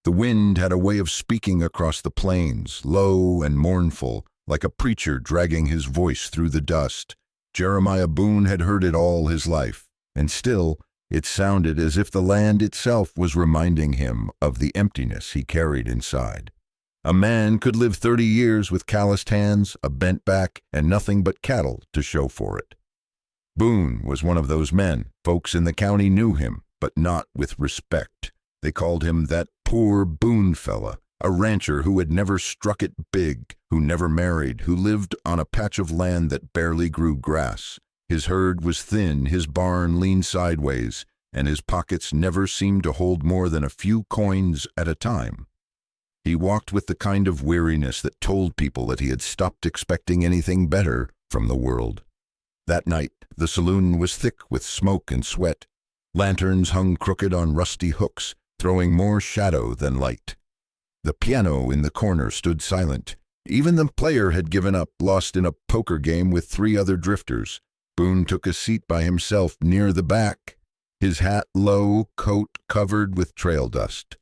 The wind had a way of speaking across the plains, low and mournful, like a preacher dragging his voice through the dust. Jeremiah Boone had heard it all his life, and still it sounded as if the land itself was reminding him of the emptiness he carried inside. A man could live 30 years with calloused hands, a bent back, and nothing but cattle to show for it. Boone was one of those men. Folks in the county knew him, but not with respect. They called him that poor Boone fella, a rancher who had never struck it big, who never married, who lived on a patch of land that barely grew grass. His herd was thin, his barn leaned sideways, and his pockets never seemed to hold more than a few coins at a time. He walked with the kind of weariness that told people that he had stopped expecting anything better from the world. That night, the saloon was thick with smoke and sweat. Lanterns hung crooked on rusty hooks, throwing more shadow than light. The piano in the corner stood silent. Even the player had given up, lost in a poker game with 3 other drifters. Boone took a seat by himself near the back, his hat low, coat covered with trail dust.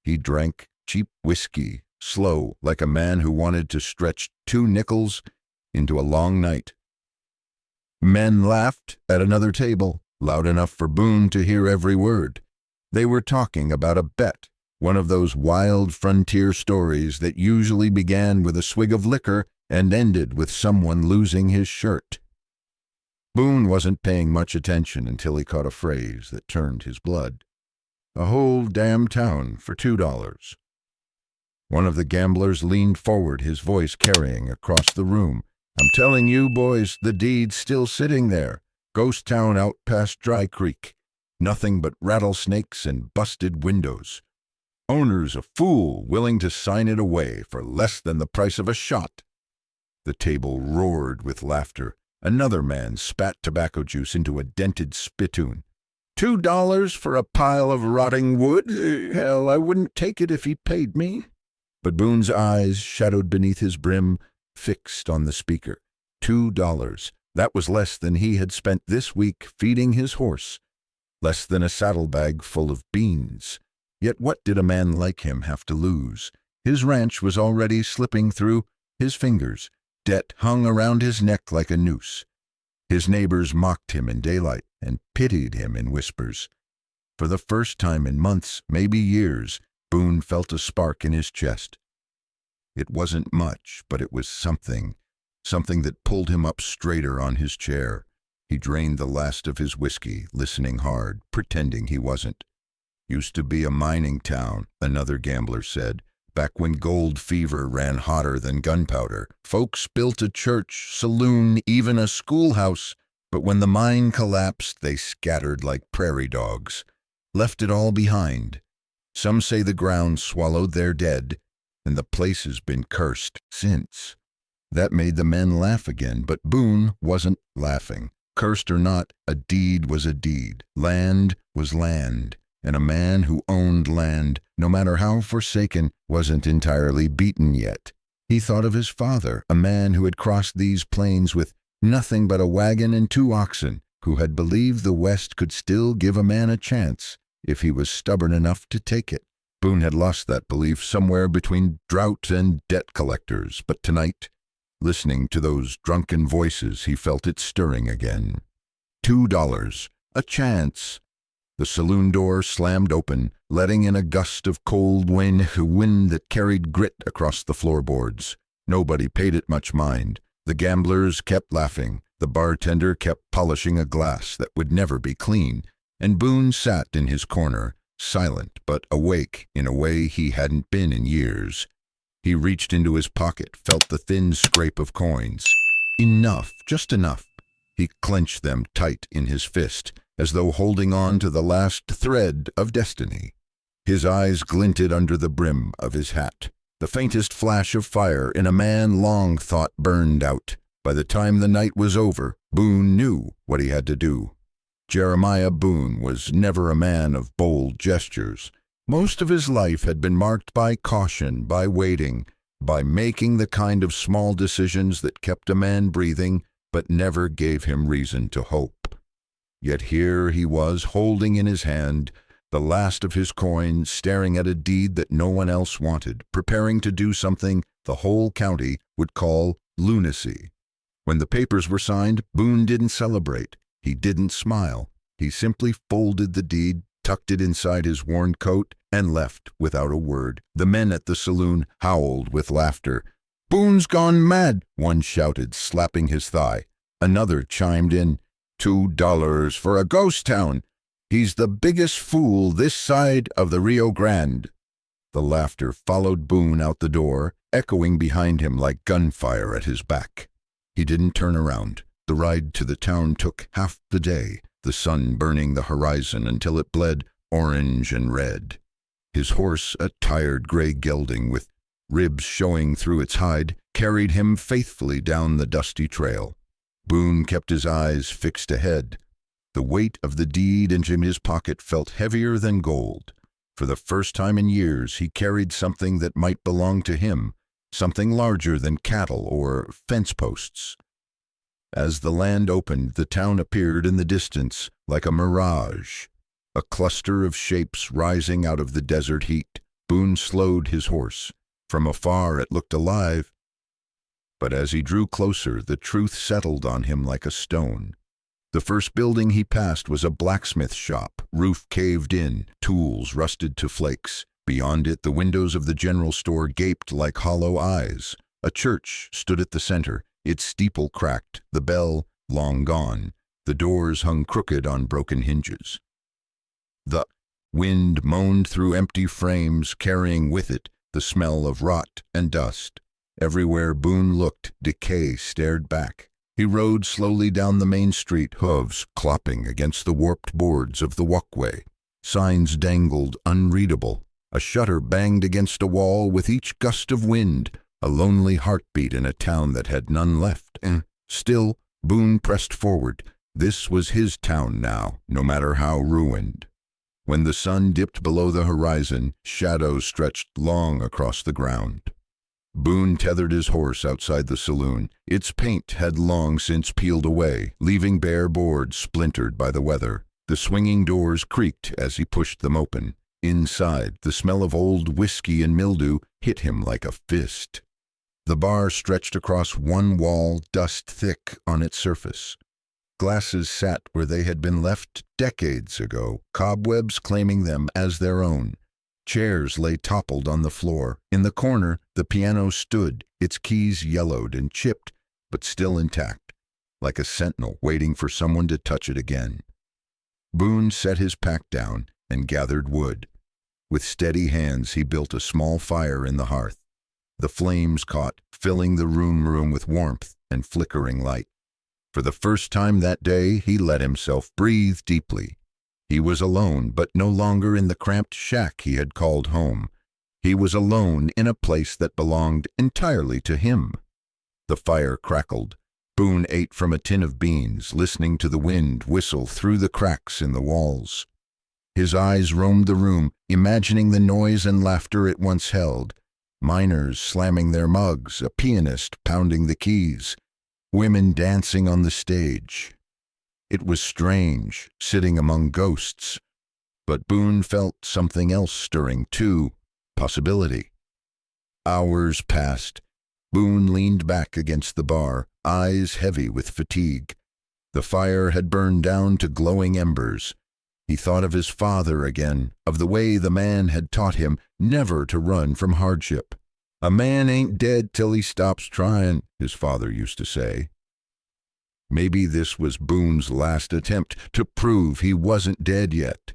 He drank cheap whiskey, slow, like a man who wanted to stretch 2 nickels into a long night. Men laughed at another table, loud enough for Boone to hear every word. They were talking about a bet, one of those wild frontier stories that usually began with a swig of liquor and ended with someone losing his shirt. Boone wasn't paying much attention until he caught a phrase that turned his blood. "A whole damn town for $2. One of the gamblers leaned forward, his voice carrying across the room. "I'm telling you, boys, the deed's still sitting there. Ghost town out past Dry Creek. Nothing but rattlesnakes and busted windows. Owner's a fool willing to sign it away for less than the price of a shot." The table roared with laughter. Another man spat tobacco juice into a dented spittoon. $2 for a pile of rotting wood? Hell, I wouldn't take it if he paid me." But Boone's eyes, shadowed beneath his brim, fixed on the speaker. $2. That was less than he had spent this week feeding his horse. Less than a saddlebag full of beans. Yet what did a man like him have to lose? His ranch was already slipping through his fingers. Debt hung around his neck like a noose. His neighbors mocked him in daylight and pitied him in whispers. For the first time in months, maybe years, Boone felt a spark in his chest. It wasn't much, but it was something that pulled him up straighter on his chair. He drained the last of his whiskey, listening hard, pretending he wasn't. "Used to be a mining town," another gambler said, "back when gold fever ran hotter than gunpowder. Folks built a church, saloon, even a schoolhouse, but when the mine collapsed, they scattered like prairie dogs, left it all behind. Some say the ground swallowed their dead, and the place has been cursed since." That made the men laugh again, but Boone wasn't laughing. Cursed or not, a deed was a deed. Land was land, and a man who owned land, no matter how forsaken, wasn't entirely beaten yet. He thought of his father, a man who had crossed these plains with nothing but a wagon and 2 oxen, who had believed the West could still give a man a chance if he was stubborn enough to take it. Boone had lost that belief somewhere between drought and debt collectors, but tonight, listening to those drunken voices, he felt it stirring again. $2. A chance. The saloon door slammed open, letting in a gust of cold wind that carried grit across the floorboards. Nobody paid it much mind. The gamblers kept laughing. The bartender kept polishing a glass that would never be clean, and Boone sat in his corner, silent but awake in a way he hadn't been in years. He reached into his pocket, felt the thin scrape of coins. Enough, just enough. He clenched them tight in his fist, as though holding on to the last thread of destiny. His eyes glinted under the brim of his hat. The faintest flash of fire in a man long thought burned out. By the time the night was over, Boone knew what he had to do. Jeremiah Boone was never a man of bold gestures. Most of his life had been marked by caution, by waiting, by making the kind of small decisions that kept a man breathing but never gave him reason to hope. Yet here he was holding in his hand the last of his coins, staring at a deed that no one else wanted, preparing to do something the whole county would call lunacy. When the papers were signed, Boone didn't celebrate. He didn't smile. He simply folded the deed, tucked it inside his worn coat, and left without a word. The men at the saloon howled with laughter. "Boone's gone mad," one shouted, slapping his thigh. Another chimed in, $2 for a ghost town. He's the biggest fool this side of the Rio Grande." The laughter followed Boone out the door, echoing behind him like gunfire at his back. He didn't turn around. The ride to the town took half the day, the sun burning the horizon until it bled orange and red. His horse, a tired gray gelding with ribs showing through its hide, carried him faithfully down the dusty trail. Boone kept his eyes fixed ahead. The weight of the deed in his pocket felt heavier than gold. For the first time in years, he carried something that might belong to him, something larger than cattle or fence posts. As the land opened, the town appeared in the distance like a mirage, a cluster of shapes rising out of the desert heat. Boone slowed his horse. From afar it looked alive, but as he drew closer, the truth settled on him like a stone. The first building he passed was a blacksmith shop, roof caved in, tools rusted to flakes. Beyond it, the windows of the general store gaped like hollow eyes. A church stood at the center, its steeple cracked, the bell long gone. The doors hung crooked on broken hinges. The wind moaned through empty frames, carrying with it the smell of rot and dust. Everywhere Boone looked, decay stared back. He rode slowly down the main street, hooves clopping against the warped boards of the walkway. Signs dangled unreadable. A shutter banged against a wall with each gust of wind, a lonely heartbeat in a town that had none left. Still, Boone pressed forward. This was his town now, no matter how ruined. When the sun dipped below the horizon, shadows stretched long across the ground. Boone tethered his horse outside the saloon. Its paint had long since peeled away, leaving bare boards splintered by the weather. The swinging doors creaked as he pushed them open. Inside, the smell of old whiskey and mildew hit him like a fist. The bar stretched across one wall, dust thick on its surface. Glasses sat where they had been left decades ago, cobwebs claiming them as their own. Chairs lay toppled on the floor. In the corner, the piano stood, its keys yellowed and chipped, but still intact, like a sentinel waiting for someone to touch it again. Boone set his pack down and gathered wood. With steady hands, he built a small fire in the hearth. The flames caught, filling the room with warmth and flickering light. For the first time that day, he let himself breathe deeply. He was alone, but no longer in the cramped shack he had called home. He was alone in a place that belonged entirely to him. The fire crackled. Boone ate from a tin of beans, listening to the wind whistle through the cracks in the walls. His eyes roamed the room, imagining the noise and laughter it once held. Miners slamming their mugs, a pianist pounding the keys, women dancing on the stage. It was strange, sitting among ghosts, but Boone felt something else stirring too, possibility. Hours passed. Boone leaned back against the bar, eyes heavy with fatigue. The fire had burned down to glowing embers. He thought of his father again, of the way the man had taught him never to run from hardship. "A man ain't dead till he stops trying," his father used to say. Maybe this was Boone's last attempt to prove he wasn't dead yet.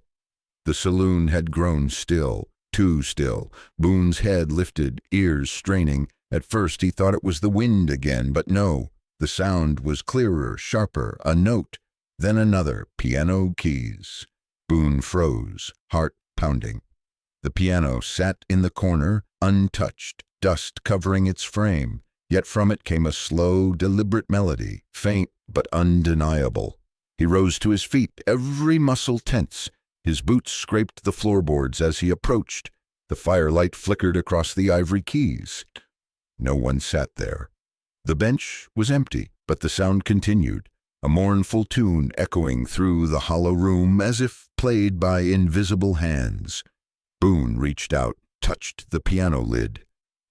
The saloon had grown still, too still. Boone's head lifted, ears straining. At first he thought it was the wind again, but no. The sound was clearer, sharper, a note, then another, piano keys. Boone froze, heart pounding. The piano sat in the corner, untouched, dust covering its frame, yet from it came a slow, deliberate melody, faint but undeniable. He rose to his feet, every muscle tense. His boots scraped the floorboards as he approached. The firelight flickered across the ivory keys. No one sat there. The bench was empty, but the sound continued. a mournful tune echoing through the hollow room as if played by invisible hands. Boone reached out, touched the piano lid.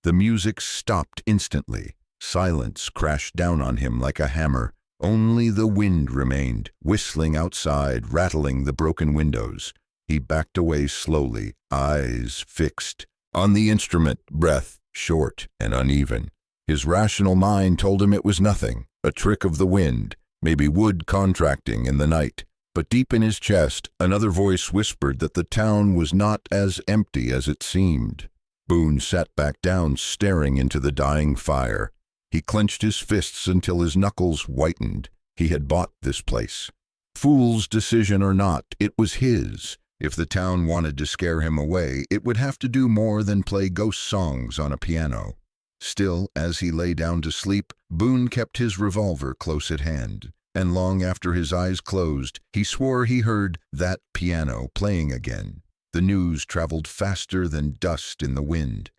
The music stopped instantly. Silence crashed down on him like a hammer. Only the wind remained, whistling outside, rattling the broken windows. He backed away slowly, eyes fixed on the instrument, breath short and uneven. His rational mind told him it was nothing, a trick of the wind, maybe wood contracting in the night. But deep in his chest, another voice whispered that the town was not as empty as it seemed. Boone sat back down, staring into the dying fire. He clenched his fists until his knuckles whitened. He had bought this place. Fool's decision or not, it was his. If the town wanted to scare him away, it would have to do more than play ghost songs on a piano. Still, as he lay down to sleep, Boone kept his revolver close at hand, and long after his eyes closed, he swore he heard that piano playing again. The news traveled faster than dust in the wind.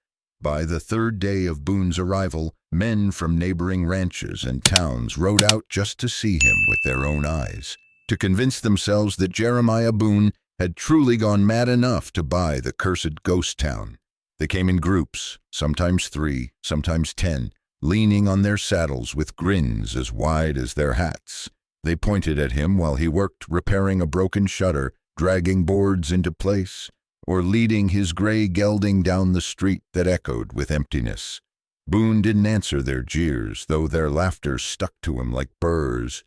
By the third day of Boone's arrival, men from neighboring ranches and towns rode out just to see him with their own eyes, to convince themselves that Jeremiah Boone had truly gone mad enough to buy the cursed ghost town. They came in groups, sometimes 3, sometimes 10, leaning on their saddles with grins as wide as their hats. They pointed at him while he worked repairing a broken shutter, dragging boards into place, or leading his gray gelding down the street that echoed with emptiness. Boone didn't answer their jeers, though their laughter stuck to him like burrs.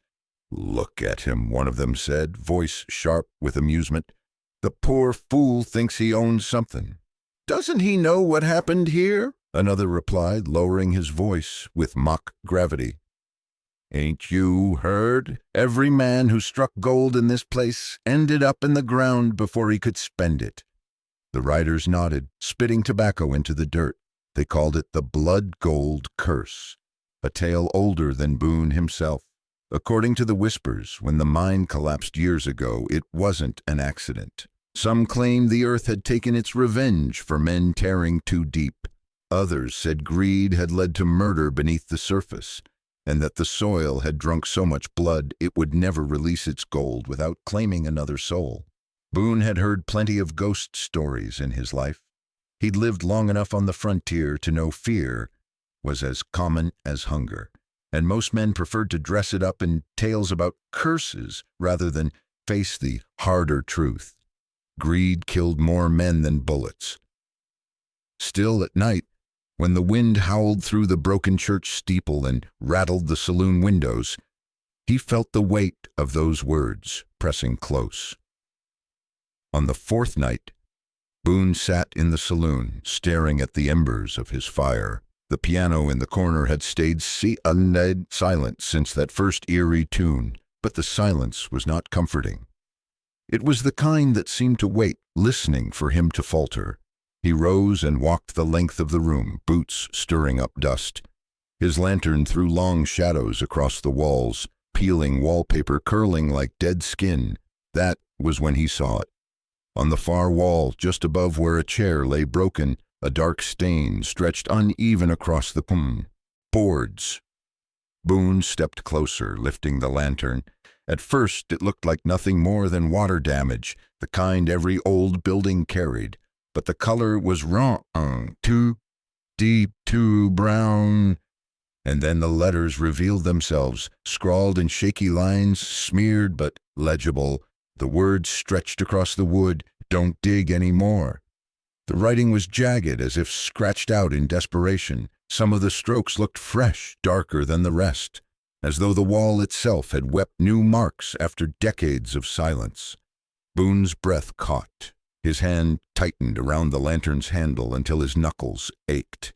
"Look at him," one of them said, voice sharp with amusement. "The poor fool thinks he owns something." "Doesn't he know what happened here?" another replied, lowering his voice with mock gravity. "Ain't you heard? Every man who struck gold in this place ended up in the ground before he could spend it." The riders nodded, spitting tobacco into the dirt. They called it the blood gold curse, a tale older than Boone himself. According to the whispers, when the mine collapsed years ago, it wasn't an accident. Some claimed the earth had taken its revenge for men tearing too deep. Others said greed had led to murder beneath the surface, and that the soil had drunk so much blood it would never release its gold without claiming another soul. Boone had heard plenty of ghost stories in his life. He'd lived long enough on the frontier to know fear was as common as hunger, and most men preferred to dress it up in tales about curses rather than face the harder truth. Greed killed more men than bullets. Still, at night, when the wind howled through the broken church steeple and rattled the saloon windows, he felt the weight of those words pressing close. On the fourth night, Boone sat in the saloon, staring at the embers of his fire. The piano in the corner had stayed silent since that first eerie tune, but the silence was not comforting. It was the kind that seemed to wait, listening for him to falter. He rose and walked the length of the room, boots stirring up dust. His lantern threw long shadows across the walls, peeling wallpaper curling like dead skin. That was when he saw it. On the far wall, just above where a chair lay broken, a dark stain stretched uneven across the boards. Boone stepped closer, lifting the lantern. At first, it looked like nothing more than water damage, the kind every old building carried. But the color was wrong, too deep, too brown. And then the letters revealed themselves, scrawled in shaky lines, smeared but legible. The words stretched across the wood, "Don't dig any more." The writing was jagged, as if scratched out in desperation. Some of the strokes looked fresh, darker than the rest, as though the wall itself had wept new marks after decades of silence. Boone's breath caught. His hand tightened around the lantern's handle until his knuckles ached.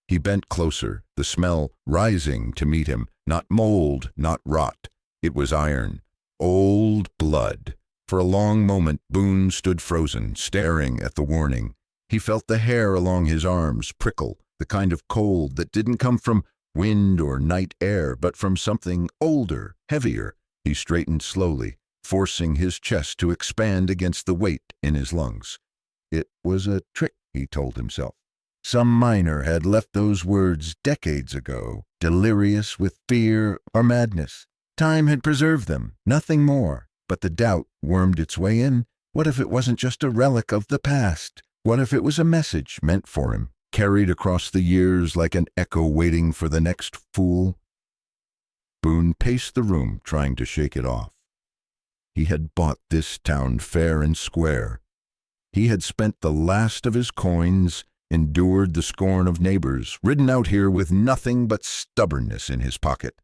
He bent closer, the smell rising to meet him. Not mold, not rot. It was iron. Old blood. For a long moment, Boone stood frozen, staring at the warning. He felt the hair along his arms prickle, the kind of cold that didn't come from wind or night air, but from something older, heavier. He straightened slowly, forcing his chest to expand against the weight in his lungs. It was a trick, he told himself. Some miner had left those words decades ago, delirious with fear or madness. Time had preserved them, nothing more. But the doubt wormed its way in. What if it wasn't just a relic of the past? What if it was a message meant for him, carried across the years like an echo waiting for the next fool? Boone paced the room, trying to shake it off. He had bought this town fair and square. He had spent the last of his coins, endured the scorn of neighbors, ridden out here with nothing but stubbornness in his pocket.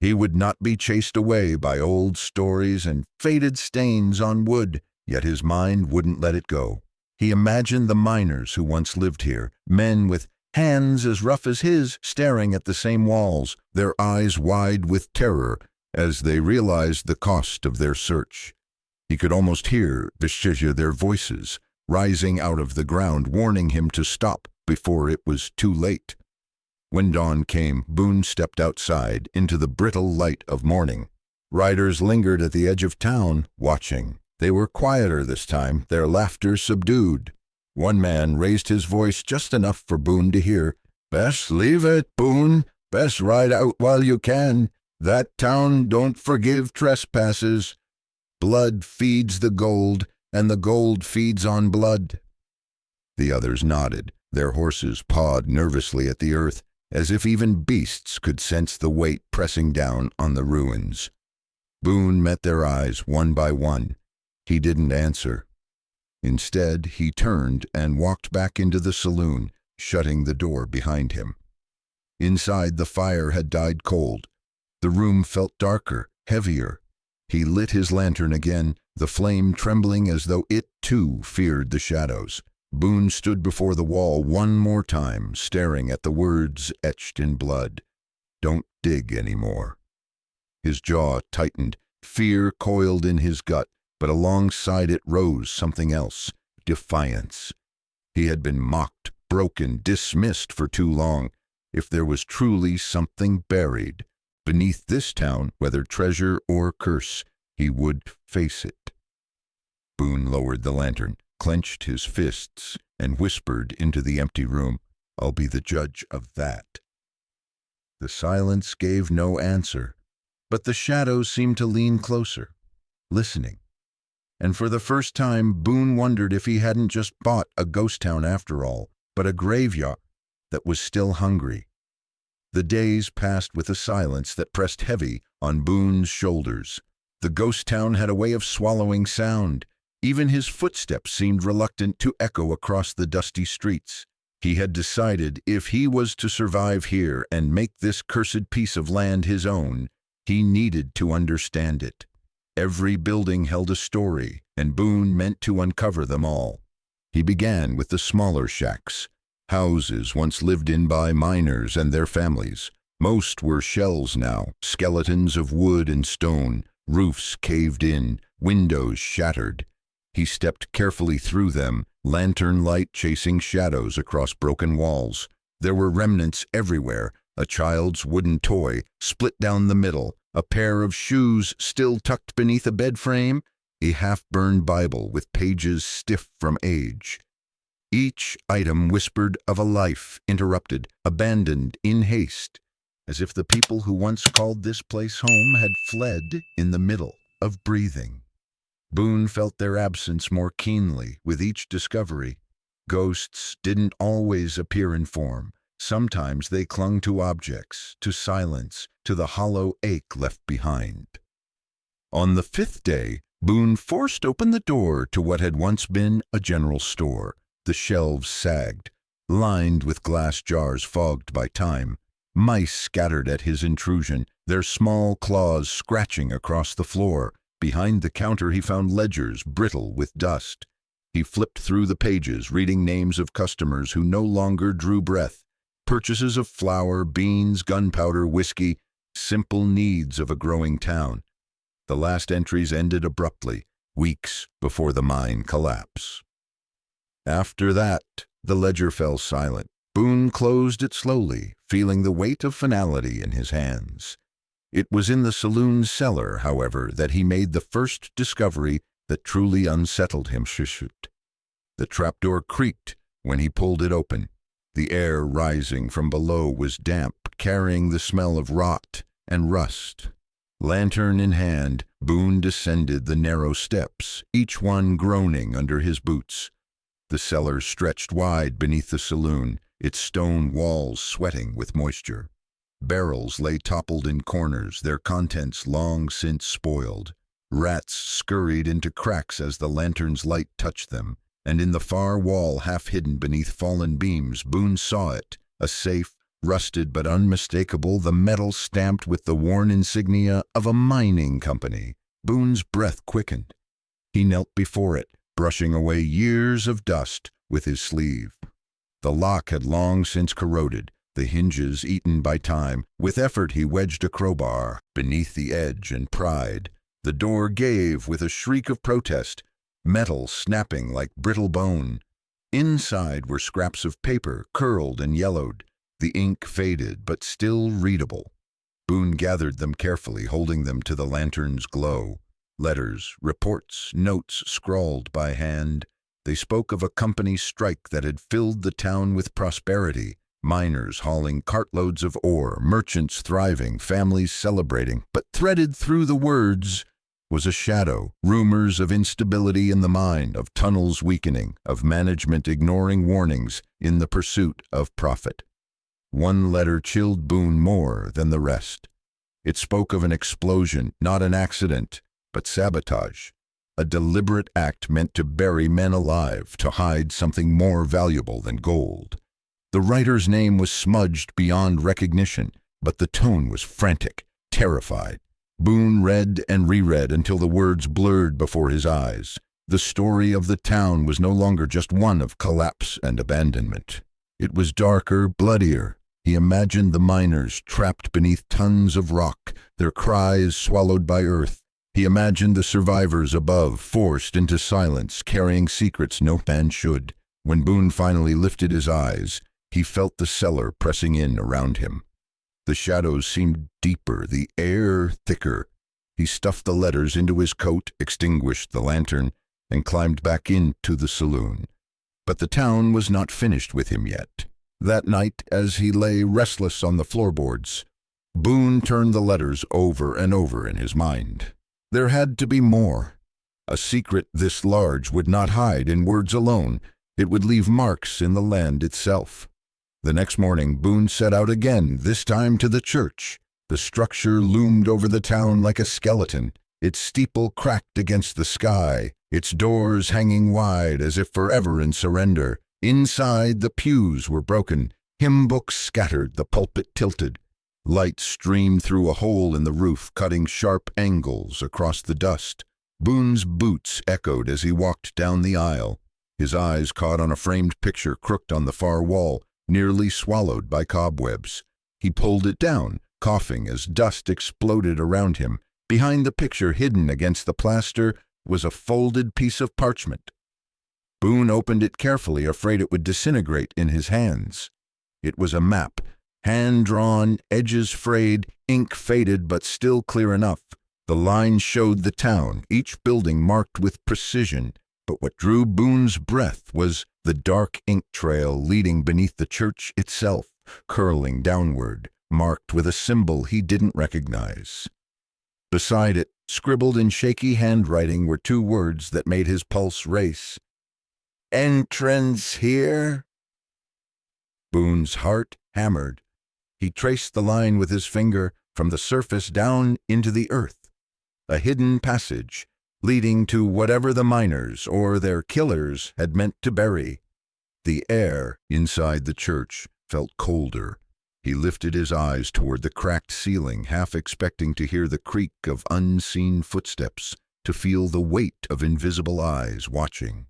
He would not be chased away by old stories and faded stains on wood, yet his mind wouldn't let it go. He imagined the miners who once lived here, men with hands as rough as his, staring at the same walls, their eyes wide with terror as they realized the cost of their search. He could almost hear their voices rising out of the ground, warning him to stop before it was too late. When dawn came, Boone stepped outside into the brittle light of morning. Riders lingered at the edge of town, watching. They were quieter this time, their laughter subdued. One man raised his voice just enough for Boone to hear. "Best leave it, Boone. Best ride out while you can. That town don't forgive trespasses. Blood feeds the gold, and the gold feeds on blood." The others nodded. Their horses pawed nervously at the earth, as if even beasts could sense the weight pressing down on the ruins. Boone met their eyes one by one. He didn't answer. Instead, he turned and walked back into the saloon, shutting the door behind him. Inside, the fire had died cold. The room felt darker, heavier. He lit his lantern again, the flame trembling as though it, too, feared the shadows. Boone stood before the wall one more time, staring at the words etched in blood. "Don't dig any more." His jaw tightened. Fear coiled in his gut, but alongside it rose something else, defiance. He had been mocked, broken, dismissed for too long. If there was truly something buried beneath this town, whether treasure or curse, he would face it. Boone lowered the lantern, clenched his fists, and whispered into the empty room, "I'll be the judge of that." The silence gave no answer, but the shadows seemed to lean closer, listening. And for the first time, Boone wondered if he hadn't just bought a ghost town after all, but a graveyard that was still hungry. The days passed with a silence that pressed heavy on Boone's shoulders. The ghost town had a way of swallowing sound. Even his footsteps seemed reluctant to echo across the dusty streets. He had decided if he was to survive here and make this cursed piece of land his own, he needed to understand it. Every building held a story, and Boone meant to uncover them all. He began with the smaller shacks, houses once lived in by miners and their families. Most were shells now, skeletons of wood and stone, roofs caved in, windows shattered. He stepped carefully through them, lantern light chasing shadows across broken walls. There were remnants everywhere, a child's wooden toy split down the middle, a pair of shoes still tucked beneath a bed frame, a half-burned Bible with pages stiff from age. Each item whispered of a life interrupted, abandoned in haste, as if the people who once called this place home had fled in the middle of breathing. Boone felt their absence more keenly with each discovery. Ghosts didn't always appear in form. Sometimes they clung to objects, to silence, to the hollow ache left behind. On the 5th day, Boone forced open the door to what had once been a general store. The shelves sagged, lined with glass jars fogged by time. Mice scattered at his intrusion, their small claws scratching across the floor. Behind the counter he found ledgers brittle with dust. He flipped through the pages, reading names of customers who no longer drew breath. Purchases of flour, beans, gunpowder, whiskey, simple needs of a growing town. The last entries ended abruptly, weeks before the mine collapse. After that, the ledger fell silent. Boone closed it slowly, feeling the weight of finality in his hands. It was in the saloon cellar, however, that he made the first discovery that truly unsettled him. The trapdoor creaked when he pulled it open. The air rising from below was damp, carrying the smell of rot and rust. Lantern in hand, Boone descended the narrow steps, each one groaning under his boots. The cellar stretched wide beneath the saloon, its stone walls sweating with moisture. Barrels lay toppled in corners, their contents long since spoiled. Rats scurried into cracks as the lantern's light touched them, and in the far wall, half hidden beneath fallen beams, Boone saw it, a safe, rusted but unmistakable, the metal stamped with the worn insignia of a mining company. Boone's breath quickened. He knelt before it, brushing away years of dust with his sleeve. The lock had long since corroded, the hinges eaten by time. With effort he wedged a crowbar beneath the edge and pried. The door gave with a shriek of protest, metal snapping like brittle bone. Inside were scraps of paper, curled and yellowed, the ink faded but still readable. Boone gathered them carefully, holding them to the lantern's glow. Letters, reports, notes scrawled by hand. They spoke of a company strike that had filled the town with prosperity, miners hauling cartloads of ore, merchants thriving, families celebrating. But threaded through the words was a shadow, rumors of instability in the mine, of tunnels weakening, of management ignoring warnings in the pursuit of profit. One letter chilled Boone more than the rest. It spoke of an explosion, not an accident, but sabotage, a deliberate act meant to bury men alive, to hide something more valuable than gold. The writer's name was smudged beyond recognition, but the tone was frantic, terrified. Boone read and reread until the words blurred before his eyes. The story of the town was no longer just one of collapse and abandonment. It was darker, bloodier. He imagined the miners trapped beneath tons of rock, their cries swallowed by earth. He imagined the survivors above, forced into silence, carrying secrets no man should. When Boone finally lifted his eyes, he felt the cellar pressing in around him. The shadows seemed deeper, the air thicker. He stuffed the letters into his coat, extinguished the lantern, and climbed back into the saloon. But the town was not finished with him yet. That night, as he lay restless on the floorboards, Boone turned the letters over and over in his mind. There had to be more. A secret this large would not hide in words alone. It would leave marks in the land itself. The next morning, Boone set out again, this time to the church. The structure loomed over the town like a skeleton, its steeple cracked against the sky, its doors hanging wide as if forever in surrender. Inside, the pews were broken, hymn books scattered, the pulpit tilted. Light streamed through a hole in the roof, cutting sharp angles across the dust. Boone's boots echoed as he walked down the aisle. His eyes caught on a framed picture crooked on the far wall, nearly swallowed by cobwebs. He pulled it down, coughing as dust exploded around him. Behind the picture, hidden against the plaster, was a folded piece of parchment. Boone opened it carefully, afraid it would disintegrate in his hands. It was a map, hand-drawn, edges frayed, ink faded but still clear enough. The lines showed the town, each building marked with precision. But what drew Boone's breath was the dark ink trail leading beneath the church itself, curling downward, marked with a symbol he didn't recognize. Beside it, scribbled in shaky handwriting, were two words that made his pulse race. "Entrance here?" Boone's heart hammered. He traced the line with his finger from the surface down into the earth. A hidden passage, leading to whatever the miners or their killers had meant to bury. The air inside the church felt colder. He lifted his eyes toward the cracked ceiling, half expecting to hear the creak of unseen footsteps, to feel the weight of invisible eyes watching.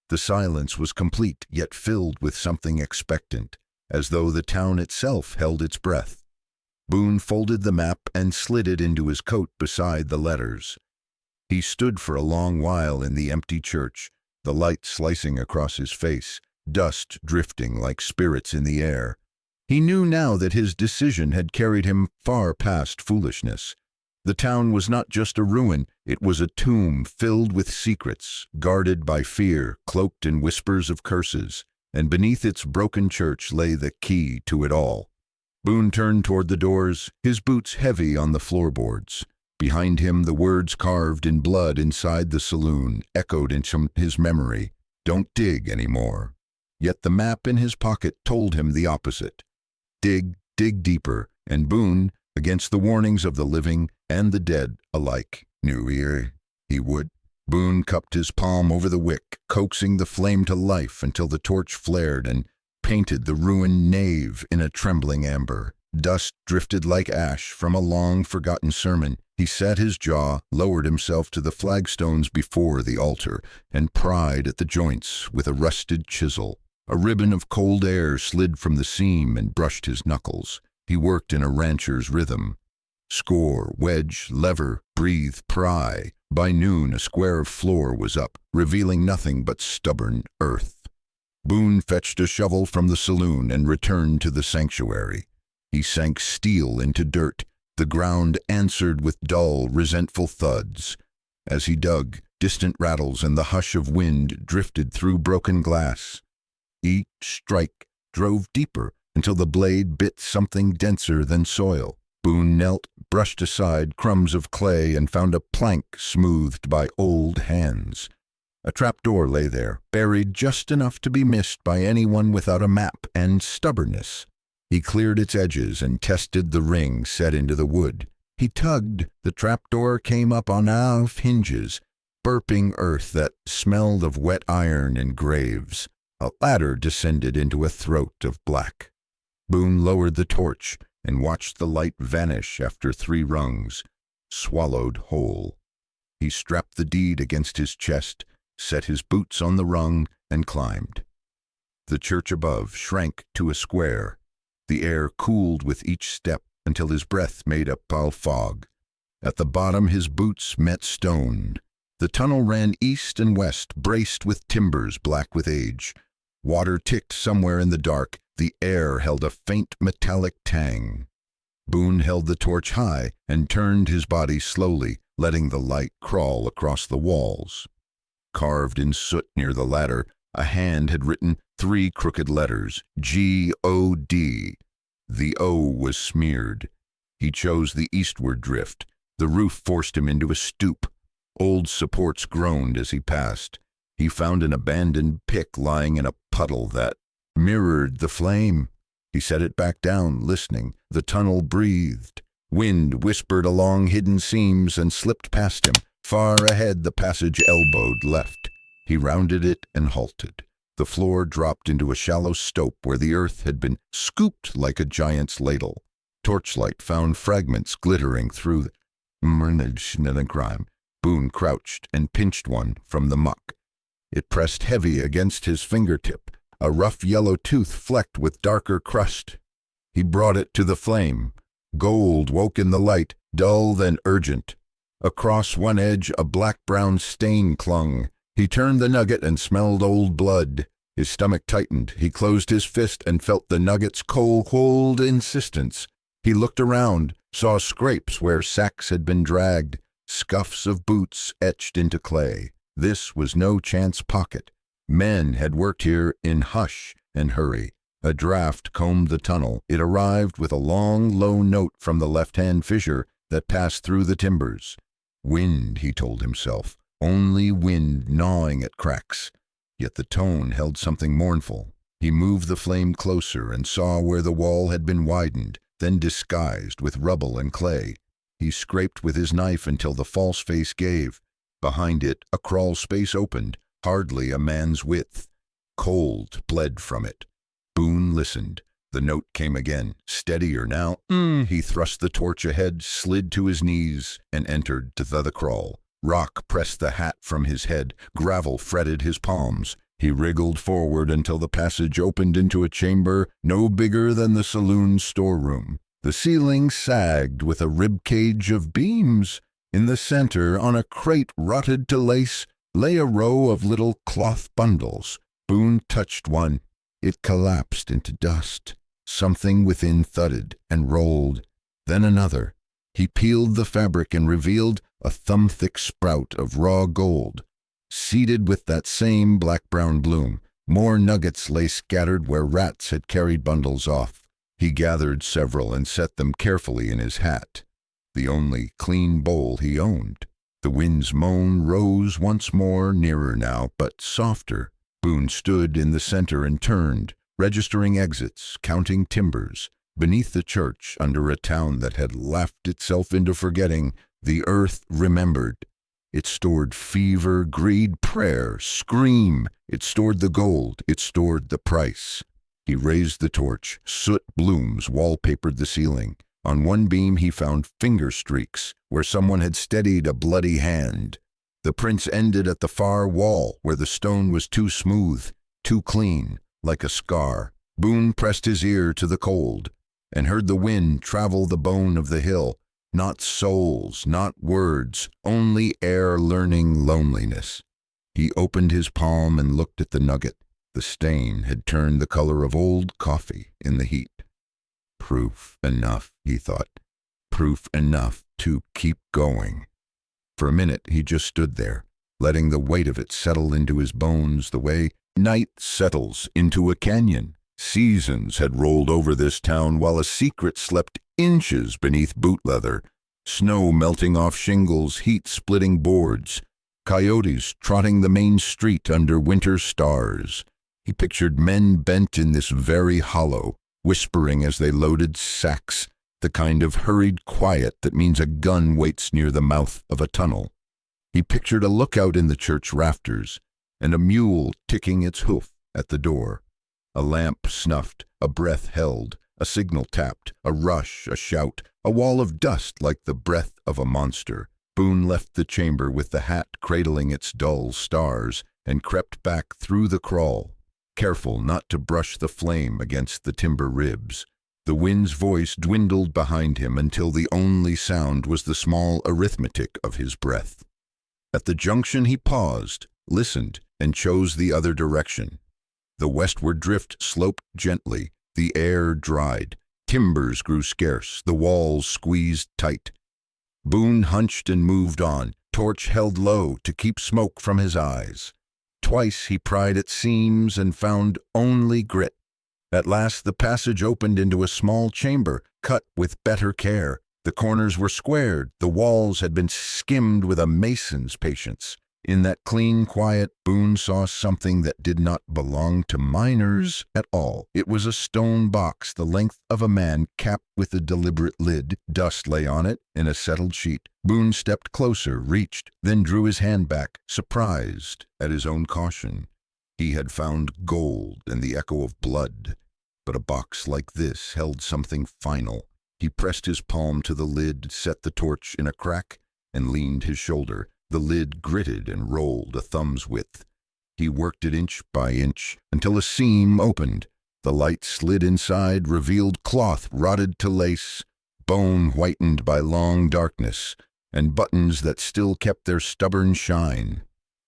The silence was complete, yet filled with something expectant, as though the town itself held its breath. Boone folded the map and slid it into his coat beside the letters. He stood for a long while in the empty church, the light slicing across his face, dust drifting like spirits in the air. He knew now that his decision had carried him far past foolishness. The town was not just a ruin, it was a tomb filled with secrets, guarded by fear, cloaked in whispers of curses, and beneath its broken church lay the key to it all. Boone turned toward the doors, his boots heavy on the floorboards. Behind him, the words carved in blood inside the saloon echoed into his memory, "Don't dig anymore." Yet the map in his pocket told him the opposite. Dig, dig deeper, and Boone, against the warnings of the living and the dead alike, knew he would. Boone cupped his palm over the wick, coaxing the flame to life until the torch flared and painted the ruined nave in a trembling amber. Dust drifted like ash from a long-forgotten sermon. He set his jaw, lowered himself to the flagstones before the altar, and pried at the joints with a rusted chisel. A ribbon of cold air slid from the seam and brushed his knuckles. He worked in a rancher's rhythm. Score, wedge, lever, breathe, pry. By noon, a square of floor was up, revealing nothing but stubborn earth. Boone fetched a shovel from the saloon and returned to the sanctuary. He sank steel into dirt. The ground answered with dull, resentful thuds. As he dug, distant rattles and the hush of wind drifted through broken glass. Each strike drove deeper until the blade bit something denser than soil. Boone knelt, brushed aside crumbs of clay, and found a plank smoothed by old hands. A trapdoor lay there, buried just enough to be missed by anyone without a map and stubbornness. He cleared its edges and tested the ring set into the wood. He tugged. The trapdoor came up on half hinges, burping earth that smelled of wet iron and graves. A ladder descended into a throat of black. Boone lowered the torch and watched the light vanish after 3 rungs, swallowed whole. He strapped the deed against his chest, set his boots on the rung, and climbed. The church above shrank to a square. The air cooled with each step until his breath made a pale fog. At the bottom his boots met stone. The tunnel ran east and west, braced with timbers black with age. Water ticked somewhere in the dark. The air held a faint metallic tang. Boone held the torch high and turned his body slowly, letting the light crawl across the walls. Carved in soot near the ladder, a hand had written 3 crooked letters, G-O-D. The O was smeared. He chose the eastward drift. The roof forced him into a stoop. Old supports groaned as he passed. He found an abandoned pick lying in a puddle that mirrored the flame. He set it back down, listening. The tunnel breathed. Wind whispered along hidden seams and slipped past him. Far ahead, the passage elbowed left. He rounded it and halted. The floor dropped into a shallow stope where the earth had been scooped like a giant's ladle. Torchlight found fragments glittering through the crime. Boone crouched and pinched one from the muck. It pressed heavy against his fingertip, a rough yellow tooth flecked with darker crust. He brought it to the flame. Gold woke in the light, dull then urgent. Across one edge, a black-brown stain clung. He turned the nugget and smelled old blood. His stomach tightened. He closed his fist and felt the nugget's cold insistence. He looked around, saw scrapes where sacks had been dragged, scuffs of boots etched into clay. This was no chance pocket. Men had worked here in hush and hurry. A draft combed the tunnel. It arrived with a long, low note from the left-hand fissure that passed through the timbers. Wind, he told himself. Only wind gnawing at cracks. Yet the tone held something mournful. He moved the flame closer and saw where the wall had been widened, then disguised with rubble and clay. He scraped with his knife until the false face gave. Behind it, a crawl space opened, hardly a man's width. Cold bled from it. Boone listened. The note came again, steadier now. He thrust the torch ahead, slid to his knees, and entered the crawl. Rock pressed the hat from his head. Gravel fretted his palms. He wriggled forward until the passage opened into a chamber no bigger than the saloon storeroom. The ceiling sagged with a ribcage of beams. In the center, on a crate rotted to lace, lay a row of little cloth bundles. Boone touched one. It collapsed into dust. Something within thudded and rolled. Then another. He peeled the fabric and revealed a thumb-thick sprout of raw gold. Seeded with that same black-brown bloom, more nuggets lay scattered where rats had carried bundles off. He gathered several and set them carefully in his hat. the only clean bowl he owned. The wind's moan rose once more, nearer now, but softer. Boone stood in the center and turned, registering exits, counting timbers. Beneath the church, under a town that had laughed itself into forgetting, the earth remembered. It stored fever, greed, prayer, scream. It stored the gold. It stored the price. He raised the torch. Soot blooms wallpapered the ceiling. On one beam he found finger streaks, where someone had steadied a bloody hand. The prints ended at the far wall, where the stone was too smooth, too clean, like a scar. Boone pressed his ear to the cold, and heard the wind travel the bone of the hill. Not souls, not words, only air learning loneliness. He opened his palm and looked at the nugget. The stain had turned the color of old coffee in the heat. Proof enough, he thought. Proof enough to keep going. For a minute he just stood there, letting the weight of it settle into his bones the way night settles into a canyon. Seasons had rolled over this town while a secret slept inches beneath boot leather. Snow melting off shingles, heat splitting boards. Coyotes trotting the main street under winter stars. He pictured men bent in this very hollow, whispering as they loaded sacks, the kind of hurried quiet that means a gun waits near the mouth of a tunnel. He pictured a lookout in the church rafters, and a mule ticking its hoof at the door. A lamp snuffed, a breath held, a signal tapped, a rush, a shout, a wall of dust like the breath of a monster. Boone left the chamber with the hat cradling its dull stars and crept back through the crawl, careful not to brush the flame against the timber ribs. The wind's voice dwindled behind him until the only sound was the small arithmetic of his breath. At the junction he paused, listened, and chose the other direction. The westward drift sloped gently, the air dried, timbers grew scarce, the walls squeezed tight. Boone hunched and moved on, torch held low to keep smoke from his eyes. Twice he pried at seams and found only grit. At last the passage opened into a small chamber, cut with better care. The corners were squared, the walls had been skimmed with a mason's patience. In that clean quiet, Boone saw something that did not belong to miners at all. It was a stone box the length of a man, capped with a deliberate lid. Dust lay on it in a settled sheet. Boone stepped closer, reached, then drew his hand back, surprised at his own caution. He had found gold and the echo of blood, but a box like this held something final. He pressed his palm to the lid, set the torch in a crack, and leaned his shoulder. The lid gritted and rolled a thumb's width. He worked it inch by inch until a seam opened. The light slid inside, revealed cloth rotted to lace, bone whitened by long darkness, and buttons that still kept their stubborn shine.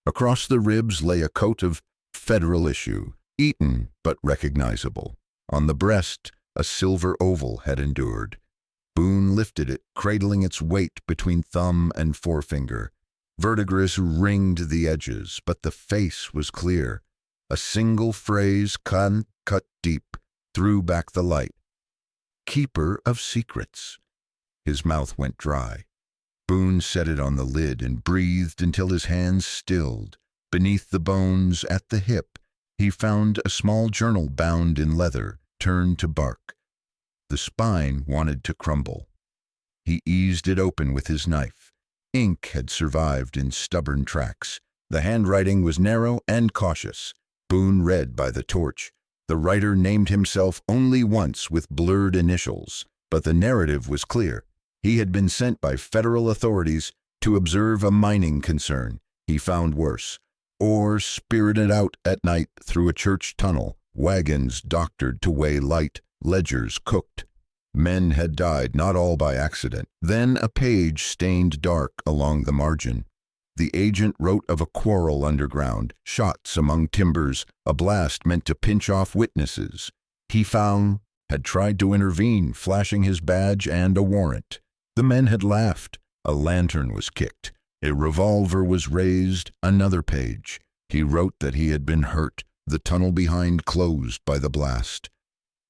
Across the ribs lay a coat of Federal issue, eaten but recognizable. On the breast, a silver oval had endured. Boone lifted it, cradling its weight between thumb and forefinger. Verdigris ringed the edges, but the face was clear. A single phrase, cut deep, threw back the light. Keeper of secrets. His mouth went dry. Boone set it on the lid and breathed until his hands stilled. Beneath the bones, at the hip, he found a small journal bound in leather, turned to bark. The spine wanted to crumble. He eased it open with his knife. Ink had survived in stubborn tracks. The handwriting was narrow and cautious. Boone read by the torch. The writer named himself only once with blurred initials, but the narrative was clear. He had been sent by federal authorities to observe a mining concern. He found worse. Ore spirited out at night through a church tunnel, wagons doctored to weigh light, ledgers cooked. Men had died, not all by accident. Then a page stained dark along the margin. The agent wrote of a quarrel underground, shots among timbers, a blast meant to pinch off witnesses. He found had tried to intervene, flashing his badge and a warrant. The men had laughed. A lantern was kicked. A revolver was raised. Another page. He wrote that he had been hurt, the tunnel behind closed by the blast,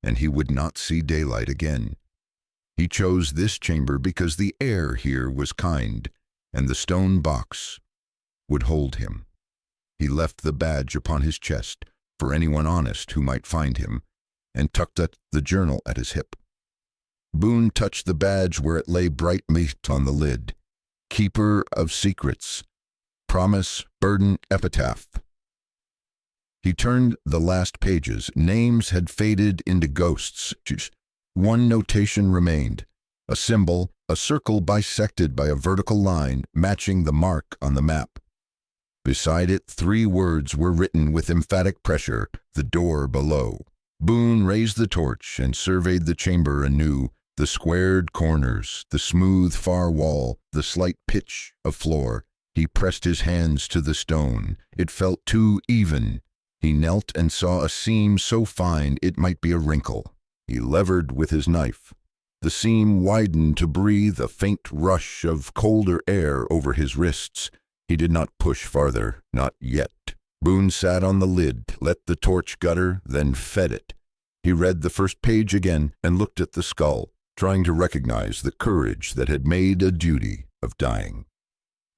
and he would not see daylight again. He chose this chamber because the air here was kind, and the stone box would hold him. He left the badge upon his chest for anyone honest who might find him, and tucked the journal at his hip. Boone touched the badge where it lay bright meat on the lid. Keeper of Secrets. Promise, Burden, Epitaph. He turned the last pages. Names had faded into ghosts. One notation remained. A symbol, a circle bisected by a vertical line matching the mark on the map. Beside it, 3 words were written with emphatic pressure: the door below. Boone raised the torch and surveyed the chamber anew. The squared corners, the smooth far wall, the slight pitch of floor. He pressed his hands to the stone. It felt too even. He knelt and saw a seam so fine it might be a wrinkle. He levered with his knife. The seam widened to breathe a faint rush of colder air over his wrists. He did not push farther, not yet. Boone sat on the lid, let the torch gutter, then fed it. He read the first page again and looked at the skull, trying to recognize the courage that had made a duty of dying.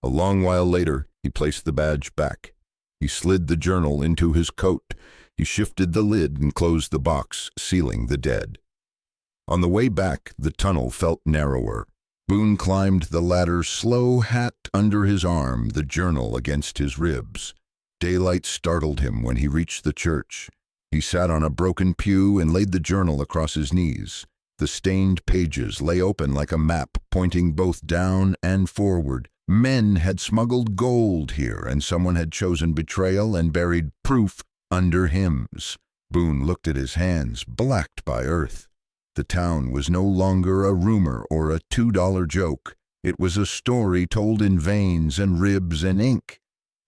A long while later, he placed the badge back. He slid the journal into his coat. He shifted the lid and closed the box, sealing the dead. On the way back, the tunnel felt narrower. Boone climbed the ladder, slow, hat under his arm, the journal against his ribs. Daylight startled him when he reached the church. He sat on a broken pew and laid the journal across his knees. The stained pages lay open like a map, pointing both down and forward. Men had smuggled gold here, and someone had chosen betrayal and buried proof under hymns. Boone looked at his hands, blacked by earth. The town was no longer a rumor or a $2 joke. It was a story told in veins and ribs and ink.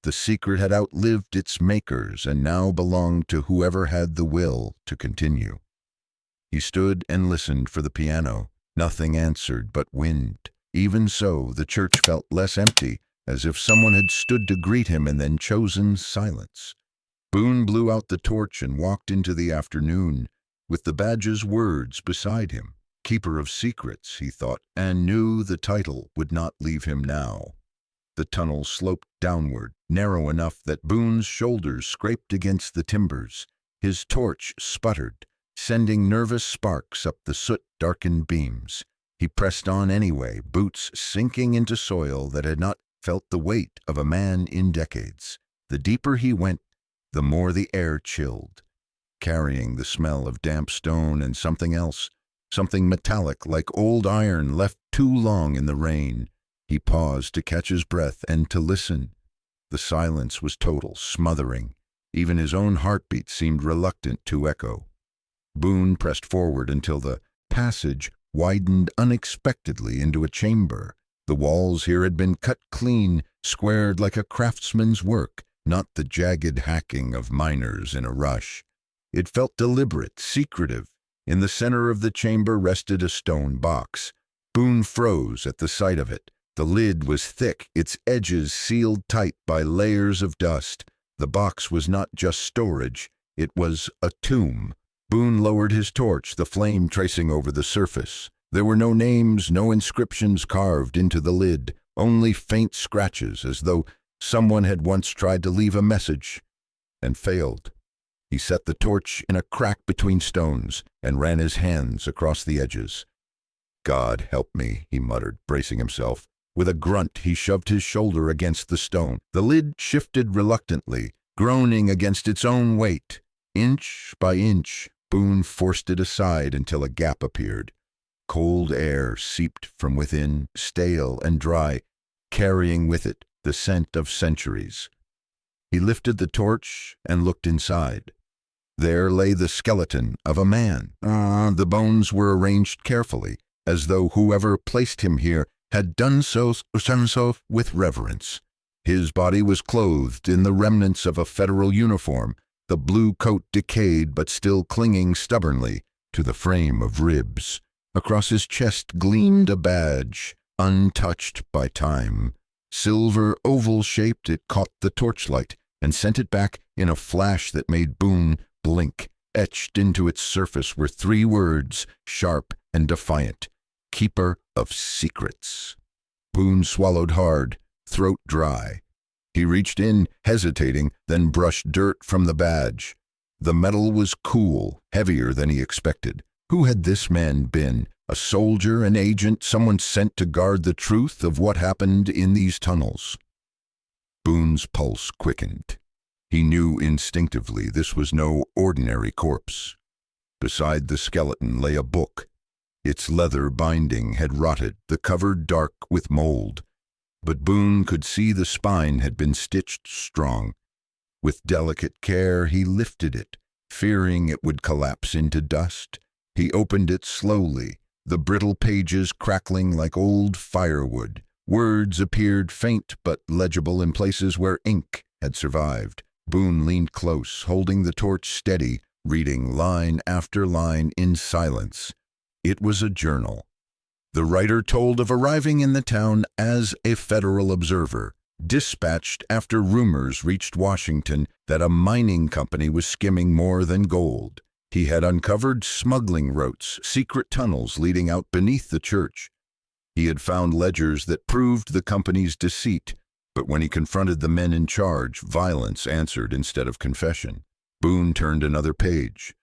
The secret had outlived its makers and now belonged to whoever had the will to continue. He stood and listened for the piano. Nothing answered but wind. Even so, the church felt less empty, as if someone had stood to greet him and then chosen silence. Boone blew out the torch and walked into the afternoon, with the badge's words beside him. Keeper of Secrets, he thought, and knew the title would not leave him now. The tunnel sloped downward, narrow enough that Boone's shoulders scraped against the timbers. His torch sputtered, sending nervous sparks up the soot-darkened beams. He pressed on anyway, boots sinking into soil that had not felt the weight of a man in decades. The deeper he went, the more the air chilled, carrying the smell of damp stone and something else, something metallic like old iron left too long in the rain. He paused to catch his breath and to listen. The silence was total, smothering. Even his own heartbeat seemed reluctant to echo. Boone pressed forward until the passage widened unexpectedly into a chamber. The walls here had been cut clean, squared like a craftsman's work, not the jagged hacking of miners in a rush. It felt deliberate, secretive. In the center of the chamber rested a stone box. Boone froze at the sight of it. The lid was thick, its edges sealed tight by layers of dust. The box was not just storage, it was a tomb. Boone lowered his torch, the flame tracing over the surface. There were no names, no inscriptions carved into the lid, only faint scratches, as though someone had once tried to leave a message and failed. He set the torch in a crack between stones and ran his hands across the edges. "God help me," he muttered, bracing himself. With a grunt, he shoved his shoulder against the stone. The lid shifted reluctantly, groaning against its own weight. Inch by inch, Boone forced it aside until a gap appeared. Cold air seeped from within, stale and dry, carrying with it the scent of centuries. He lifted the torch and looked inside. There lay the skeleton of a man. The bones were arranged carefully, as though whoever placed him here had done so with reverence. His body was clothed in the remnants of a federal uniform, the blue coat decayed but still clinging stubbornly to the frame of ribs. Across his chest gleamed a badge, untouched by time. Silver, oval-shaped, it caught the torchlight and sent it back in a flash that made Boone blink. Etched into its surface were 3 words, sharp and defiant: keeper of secrets. Boone swallowed hard, throat dry. He reached in, hesitating, then brushed dirt from the badge. The metal was cool, heavier than he expected. Who had this man been? A soldier, an agent, someone sent to guard the truth of what happened in these tunnels? Boone's pulse quickened. He knew instinctively this was no ordinary corpse. Beside the skeleton lay a book. Its leather binding had rotted, the cover dark with mold. But Boone could see the spine had been stitched strong. With delicate care he lifted it, fearing it would collapse into dust. He opened it slowly, the brittle pages crackling like old firewood. Words appeared faint but legible in places where ink had survived. Boone leaned close, holding the torch steady, reading line after line in silence. It was a journal. The writer told of arriving in the town as a federal observer, dispatched after rumors reached Washington that a mining company was skimming more than gold. He had uncovered smuggling routes, secret tunnels leading out beneath the church. He had found ledgers that proved the company's deceit, but when he confronted the men in charge, violence answered instead of confession. Boone turned another page.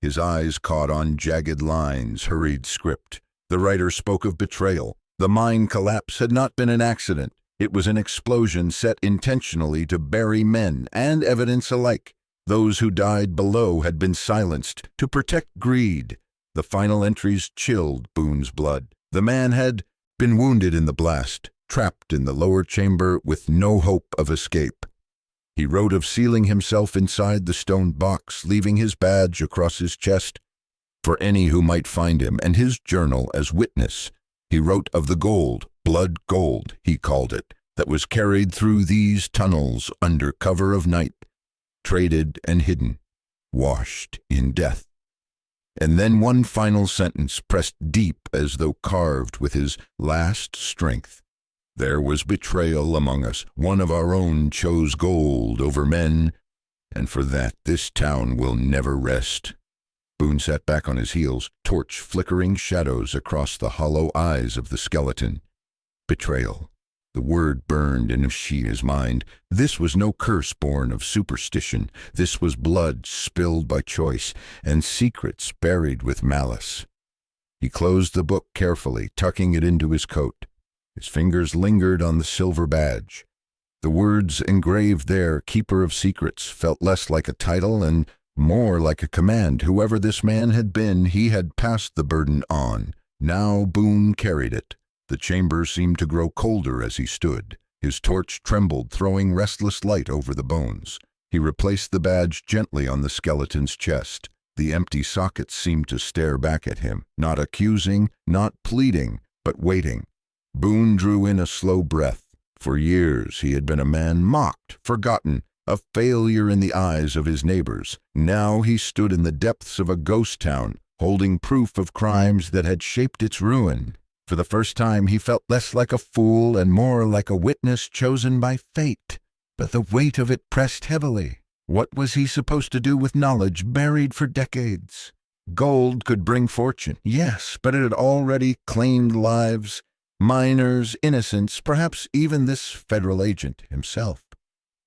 His eyes caught on jagged lines, hurried script. The writer spoke of betrayal. The mine collapse had not been an accident. It was an explosion set intentionally to bury men and evidence alike. Those who died below had been silenced to protect greed. The final entries chilled Boone's blood. The man had been wounded in the blast, trapped in the lower chamber with no hope of escape. He wrote of sealing himself inside the stone box, leaving his badge across his chest for any who might find him, and his journal as witness. He wrote of the gold, blood gold, he called it, that was carried through these tunnels under cover of night, traded and hidden, washed in death. And then one final sentence pressed deep as though carved with his last strength. There was betrayal among us. One of our own chose gold over men, and for that this town will never rest. Boone sat back on his heels, torch flickering shadows across the hollow eyes of the skeleton. Betrayal. The word burned in his mind. This was no curse born of superstition. This was blood spilled by choice, and secrets buried with malice. He closed the book carefully, tucking it into his coat. His fingers lingered on the silver badge. The words engraved there, Keeper of Secrets, felt less like a title and more like a command. Whoever this man had been, he had passed the burden on. Now Boone carried it. The chamber seemed to grow colder as he stood. His torch trembled, throwing restless light over the bones. He replaced the badge gently on the skeleton's chest. The empty sockets seemed to stare back at him, not accusing, not pleading, but waiting. Boone drew in a slow breath. For years he had been a man mocked, forgotten, a failure in the eyes of his neighbors. Now he stood in the depths of a ghost town, holding proof of crimes that had shaped its ruin. For the first time he felt less like a fool and more like a witness chosen by fate. But the weight of it pressed heavily. What was he supposed to do with knowledge buried for decades? Gold could bring fortune, yes, but it had already claimed lives. Miners, innocents, perhaps even this federal agent himself.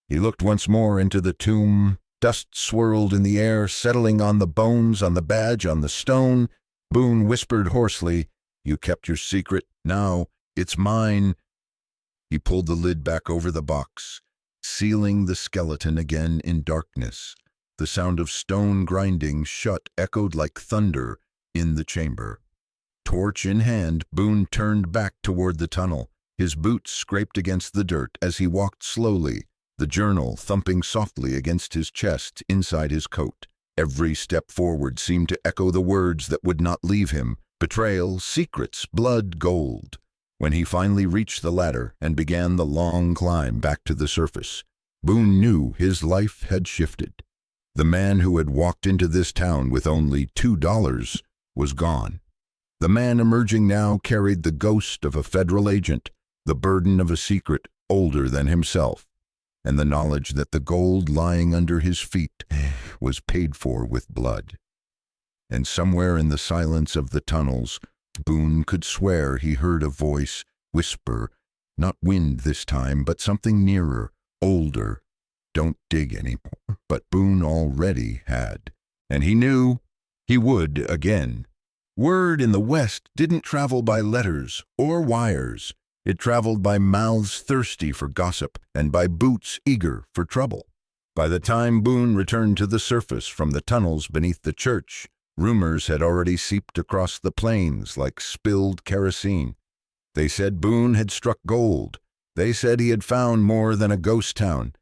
He looked once more into the tomb. Dust swirled in the air, settling on the bones, on the badge, on the stone. Boone whispered hoarsely, "You kept your secret. Now it's mine." He pulled the lid back over the box, sealing the skeleton again in darkness. The sound of stone grinding shut echoed like thunder in the chamber. Torch in hand, Boone turned back toward the tunnel. His boots scraped against the dirt as he walked slowly, the journal thumping softly against his chest inside his coat. Every step forward seemed to echo the words that would not leave him: betrayal, secrets, blood, gold. When he finally reached the ladder and began the long climb back to the surface, Boone knew his life had shifted. The man who had walked into this town with only $2 was gone. The man emerging now carried the ghost of a federal agent, the burden of a secret older than himself, and the knowledge that the gold lying under his feet was paid for with blood. And somewhere in the silence of the tunnels, Boone could swear he heard a voice whisper, not wind this time, but something nearer, older. Don't dig anymore. But Boone already had. And he knew he would again. Word in the West didn't travel by letters or wires. It traveled by mouths thirsty for gossip and by boots eager for trouble. By the time Boone returned to the surface from the tunnels beneath the church, rumors had already seeped across the plains like spilled kerosene. They said Boone had struck gold. They said he had found more than a ghost town.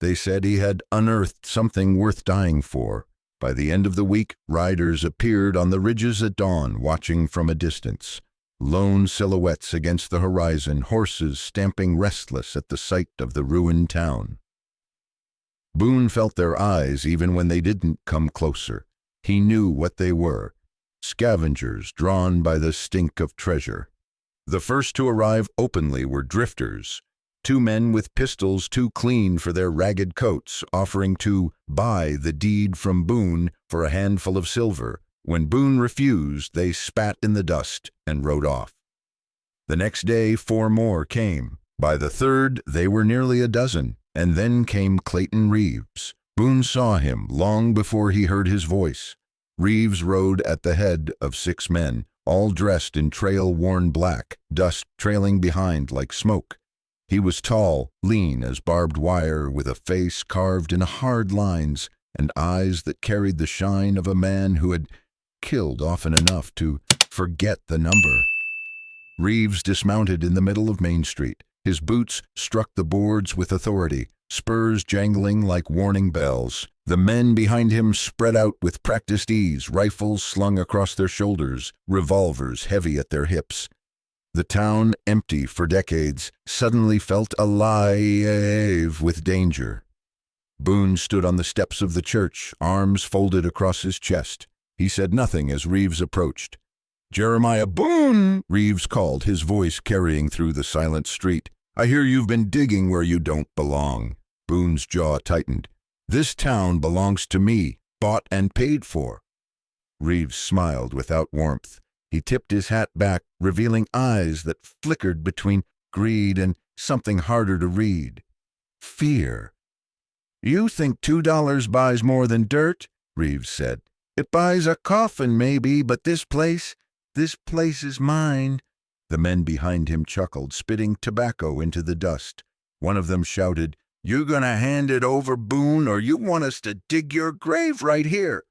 They said he had unearthed something worth dying for. By the end of the week, riders appeared on the ridges at dawn, watching from a distance. Lone silhouettes against the horizon, horses stamping restless at the sight of the ruined town. Boone felt their eyes even when they didn't come closer. He knew what they were, scavengers drawn by the stink of treasure. The first to arrive openly were drifters, 2 men with pistols too clean for their ragged coats, offering to buy the deed from Boone for a handful of silver. When Boone refused, they spat in the dust and rode off. The next day 4 more came. By the third, they were nearly a dozen, and then came Clayton Reeves. Boone saw him long before he heard his voice. Reeves rode at the head of 6 men, all dressed in trail-worn black, dust trailing behind like smoke. He was tall, lean as barbed wire, with a face carved in hard lines and eyes that carried the shine of a man who had killed often enough to forget the number. Reeves dismounted in the middle of Main Street. His boots struck the boards with authority, spurs jangling like warning bells. The men behind him spread out with practiced ease, rifles slung across their shoulders, revolvers heavy at their hips. The town, empty for decades, suddenly felt alive with danger. Boone stood on the steps of the church, arms folded across his chest. He said nothing as Reeves approached. "Jeremiah Boone!" Reeves called, his voice carrying through the silent street. "I hear you've been digging where you don't belong." Boone's jaw tightened. "This town belongs to me, bought and paid for." Reeves smiled without warmth. He tipped his hat back, revealing eyes that flickered between greed and something harder to read. Fear. "You think $2 buys more than dirt?" Reeves said. "It buys a coffin, maybe, but this place is mine." The men behind him chuckled, spitting tobacco into the dust. One of them shouted, "You gonna hand it over, Boone, or you want us to dig your grave right here?"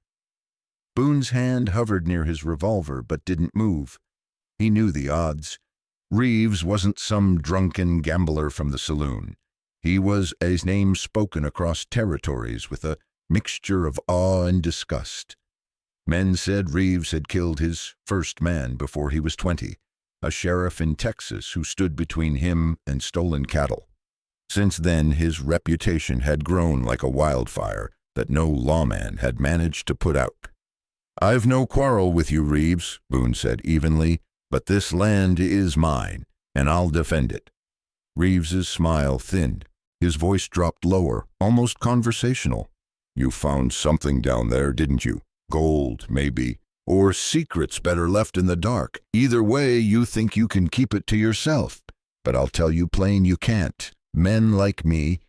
Boone's hand hovered near his revolver, but didn't move. He knew the odds. Reeves wasn't some drunken gambler from the saloon. He was a name spoken across territories with a mixture of awe and disgust. Men said Reeves had killed his first man before he was 20, a sheriff in Texas who stood between him and stolen cattle. Since then, his reputation had grown like a wildfire that no lawman had managed to put out. "I've no quarrel with you, Reeves," Boone said evenly, "but this land is mine, and I'll defend it." Reeves's smile thinned. His voice dropped lower, almost conversational. "You found something down there, didn't you? Gold, maybe, or secrets better left in the dark. Either way, you think you can keep it to yourself. But I'll tell you plain you can't. Men like me,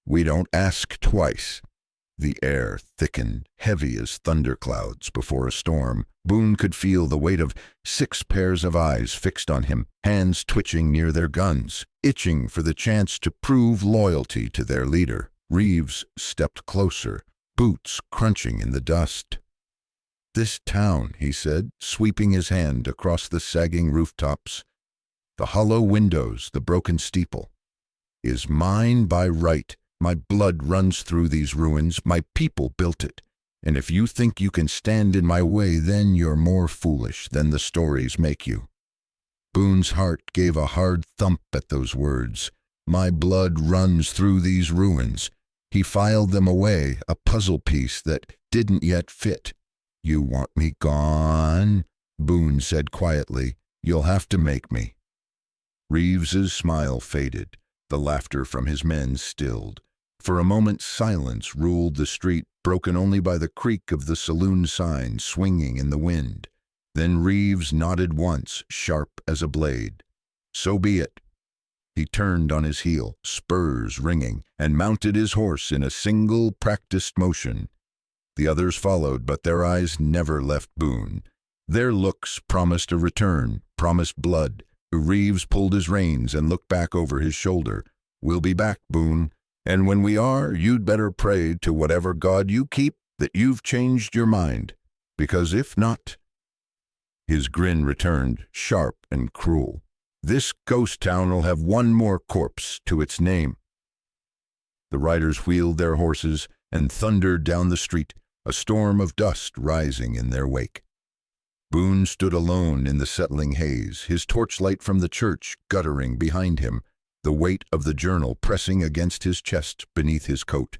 we don't ask twice." The air thickened, heavy as thunderclouds before a storm. Boone could feel the weight of 6 pairs of eyes fixed on him, hands twitching near their guns, itching for the chance to prove loyalty to their leader. Reeves stepped closer, boots crunching in the dust. "This town," he said, sweeping his hand across the sagging rooftops, the hollow windows, the broken steeple, "is mine by right. My blood runs through these ruins. My people built it. And if you think you can stand in my way, then you're more foolish than the stories make you." Boone's heart gave a hard thump at those words. My blood runs through these ruins. He filed them away, a puzzle piece that didn't yet fit. "You want me gone?" Boone said quietly. "You'll have to make me." Reeves's smile faded. The laughter from his men stilled. For a moment silence ruled the street, broken only by the creak of the saloon sign swinging in the wind. Then Reeves nodded once, sharp as a blade. So be it. He turned on his heel, spurs ringing, and mounted his horse in a single practiced motion. The others followed, but their eyes never left Boone. Their looks promised a return, promised blood. Reeves pulled his reins and looked back over his shoulder. "We'll be back, Boone, and when we are, you'd better pray to whatever God you keep that you've changed your mind, because if not—" His grin returned, sharp and cruel. "This ghost town'll have one more corpse to its name." The riders wheeled their horses and thundered down the street, a storm of dust rising in their wake. Boone stood alone in the settling haze, his torchlight from the church guttering behind him, the weight of the journal pressing against his chest beneath his coat.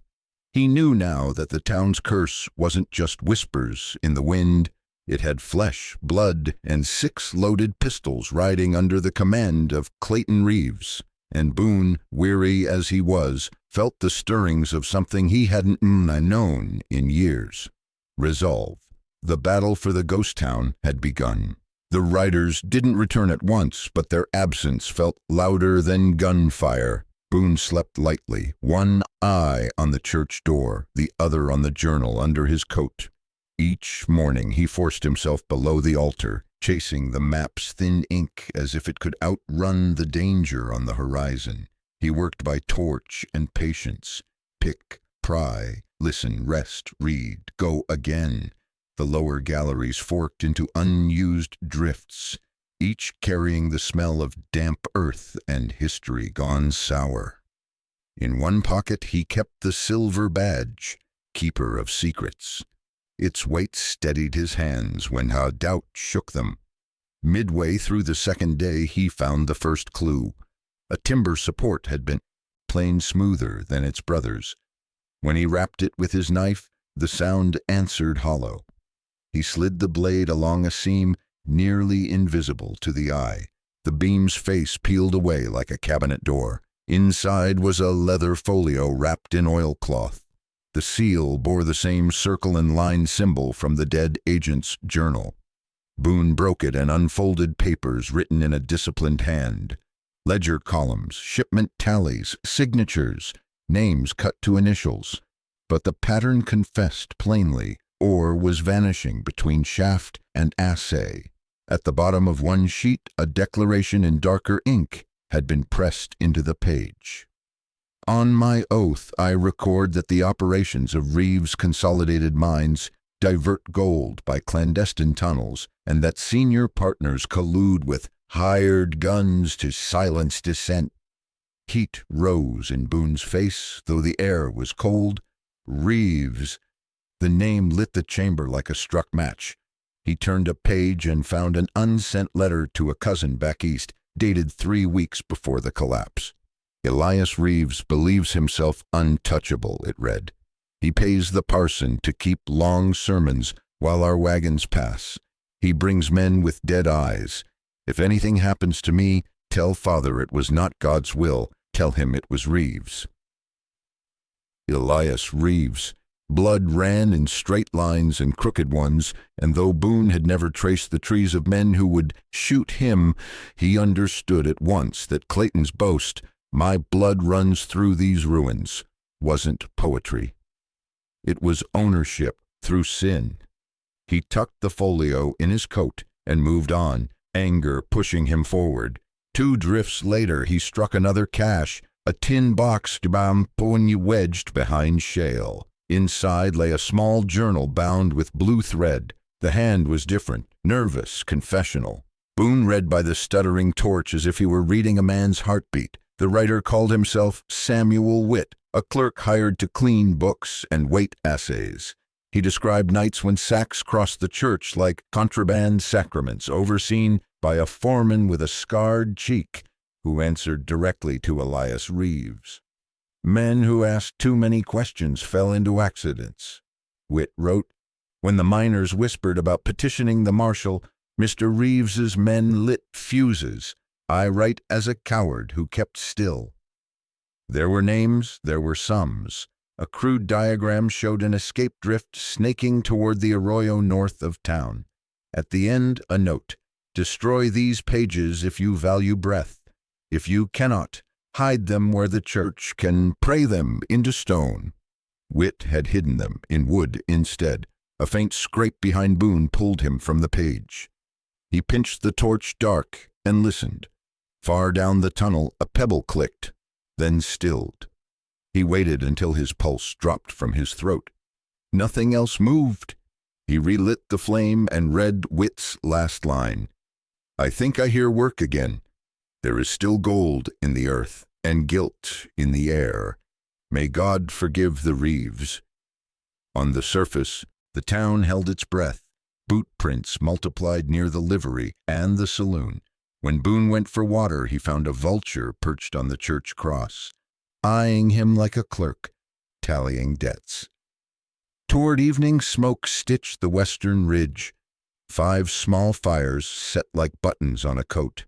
He knew now that the town's curse wasn't just whispers in the wind. It had flesh, blood, and 6 loaded pistols riding under the command of Clayton Reeves, and Boone, weary as he was, felt the stirrings of something he hadn't known in years. Resolve. The battle for the ghost town had begun. The riders didn't return at once, but their absence felt louder than gunfire. Boone slept lightly, one eye on the church door, the other on the journal under his coat. Each morning he forced himself below the altar, chasing the map's thin ink as if it could outrun the danger on the horizon. He worked by torch and patience. Pick, pry, listen, rest, read, go again. The lower galleries forked into unused drifts, each carrying the smell of damp earth and history gone sour. In one pocket he kept the silver badge, keeper of secrets. Its weight steadied his hands when doubt shook them. Midway through the second day he found the first clue. A timber support had been plain smoother than its brothers. When he rapped it with his knife, the sound answered hollow. He slid the blade along a seam nearly invisible to the eye. The beam's face peeled away like a cabinet door. Inside was a leather folio wrapped in oilcloth. The seal bore the same circle and line symbol from the dead agent's journal. Boone broke it and unfolded papers written in a disciplined hand. Ledger columns, shipment tallies, signatures, names cut to initials. But the pattern confessed plainly. Ore was vanishing between shaft and assay. At the bottom of one sheet, a declaration in darker ink had been pressed into the page. "On my oath, I record that the operations of Reeves Consolidated Mines divert gold by clandestine tunnels, and that senior partners collude with hired guns to silence dissent." Heat rose in Boone's face, though the air was cold. Reeves. The name lit the chamber like a struck match. He turned a page and found an unsent letter to a cousin back east, dated 3 weeks before the collapse. "Elias Reeves believes himself untouchable," it read. "He pays the parson to keep long sermons while our wagons pass. He brings men with dead eyes. If anything happens to me, tell father it was not God's will. Tell him it was Reeves." Elias Reeves. Blood ran in straight lines and crooked ones, and though Boone had never traced the trees of men who would shoot him, he understood at once that Clayton's boast, "My blood runs through these ruins," wasn't poetry. It was ownership through sin. He tucked the folio in his coat and moved on, anger pushing him forward. 2 drifts later he struck another cache, a tin box wedged behind shale. Inside lay a small journal bound with blue thread. The hand was different, nervous, confessional. Boone read by the stuttering torch as if he were reading a man's heartbeat. The writer called himself Samuel Witt, a clerk hired to clean books and weight assays. He described nights when sacks crossed the church like contraband sacraments, overseen by a foreman with a scarred cheek who answered directly to Elias Reeves. Men who asked too many questions fell into accidents. Witt wrote, "When the miners whispered about petitioning the marshal, Mr. Reeves's men lit fuses. I write as a coward who kept still." There were names, there were sums. A crude diagram showed an escape drift snaking toward the arroyo north of town. At the end, a note. Destroy these pages if you value breath. If you cannot, hide them where the church can pray them into stone. Wit had hidden them in wood instead. A faint scrape behind Boone pulled him from the page. He pinched the torch dark and listened. Far down the tunnel a pebble clicked, then stilled. He waited until his pulse dropped from his throat. Nothing else moved. He relit the flame and read Wit's last line. I think I hear work again. There is still gold in the earth and guilt in the air. May God forgive the Reeves. On the surface, the town held its breath. Boot prints multiplied near the livery and the saloon. When Boone went for water, he found a vulture perched on the church cross, eyeing him like a clerk, tallying debts. Toward evening, smoke stitched the western ridge. 5 small fires set like buttons on a coat.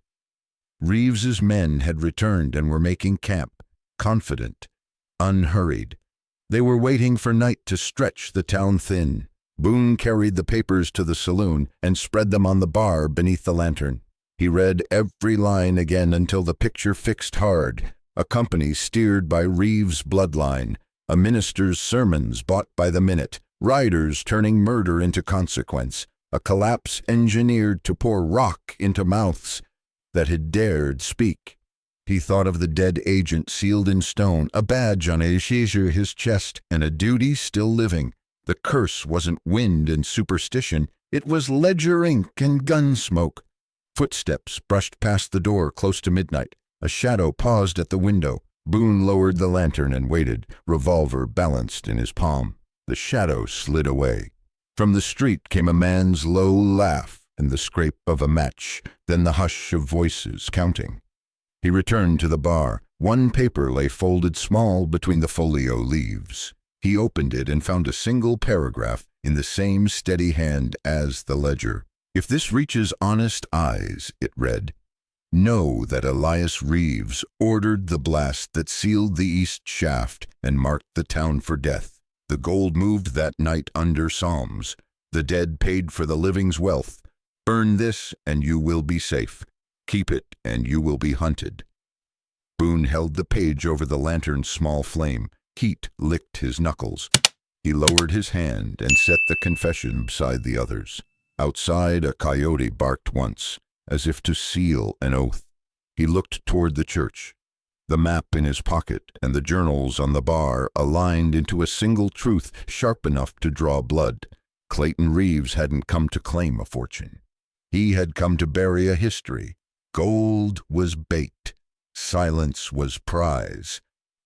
Reeves's men had returned and were making camp, confident, unhurried. They were waiting for night to stretch the town thin. Boone carried the papers to the saloon and spread them on the bar beneath the lantern. He read every line again until the picture fixed hard. A company steered by Reeves' bloodline, a minister's sermons bought by the minute, riders turning murder into consequence, a collapse engineered to pour rock into mouths that had dared speak. He thought of the dead agent sealed in stone, a badge on his chest, and a duty still living. The curse wasn't wind and superstition, it was ledger ink and gun smoke. Footsteps brushed past the door close to midnight. A shadow paused at the window. Boone lowered the lantern and waited, revolver balanced in his palm. The shadow slid away. From the street came a man's low laugh and the scrape of a match, then the hush of voices counting. He returned to the bar. One paper lay folded small between the folio leaves. He opened it and found a single paragraph in the same steady hand as the ledger. If this reaches honest eyes, it read, know that Elias Reeves ordered the blast that sealed the east shaft and marked the town for death. The gold moved that night under psalms. The dead paid for the living's wealth. Burn this and you will be safe. Keep it and you will be hunted. Boone held the page over the lantern's small flame. Heat licked his knuckles. He lowered his hand and set the confession beside the others. Outside, a coyote barked once, as if to seal an oath. He looked toward the church. The map in his pocket and the journals on the bar aligned into a single truth sharp enough to draw blood. Clayton Reeves hadn't come to claim a fortune. He had come to bury a history. Gold was bait. Silence was prize.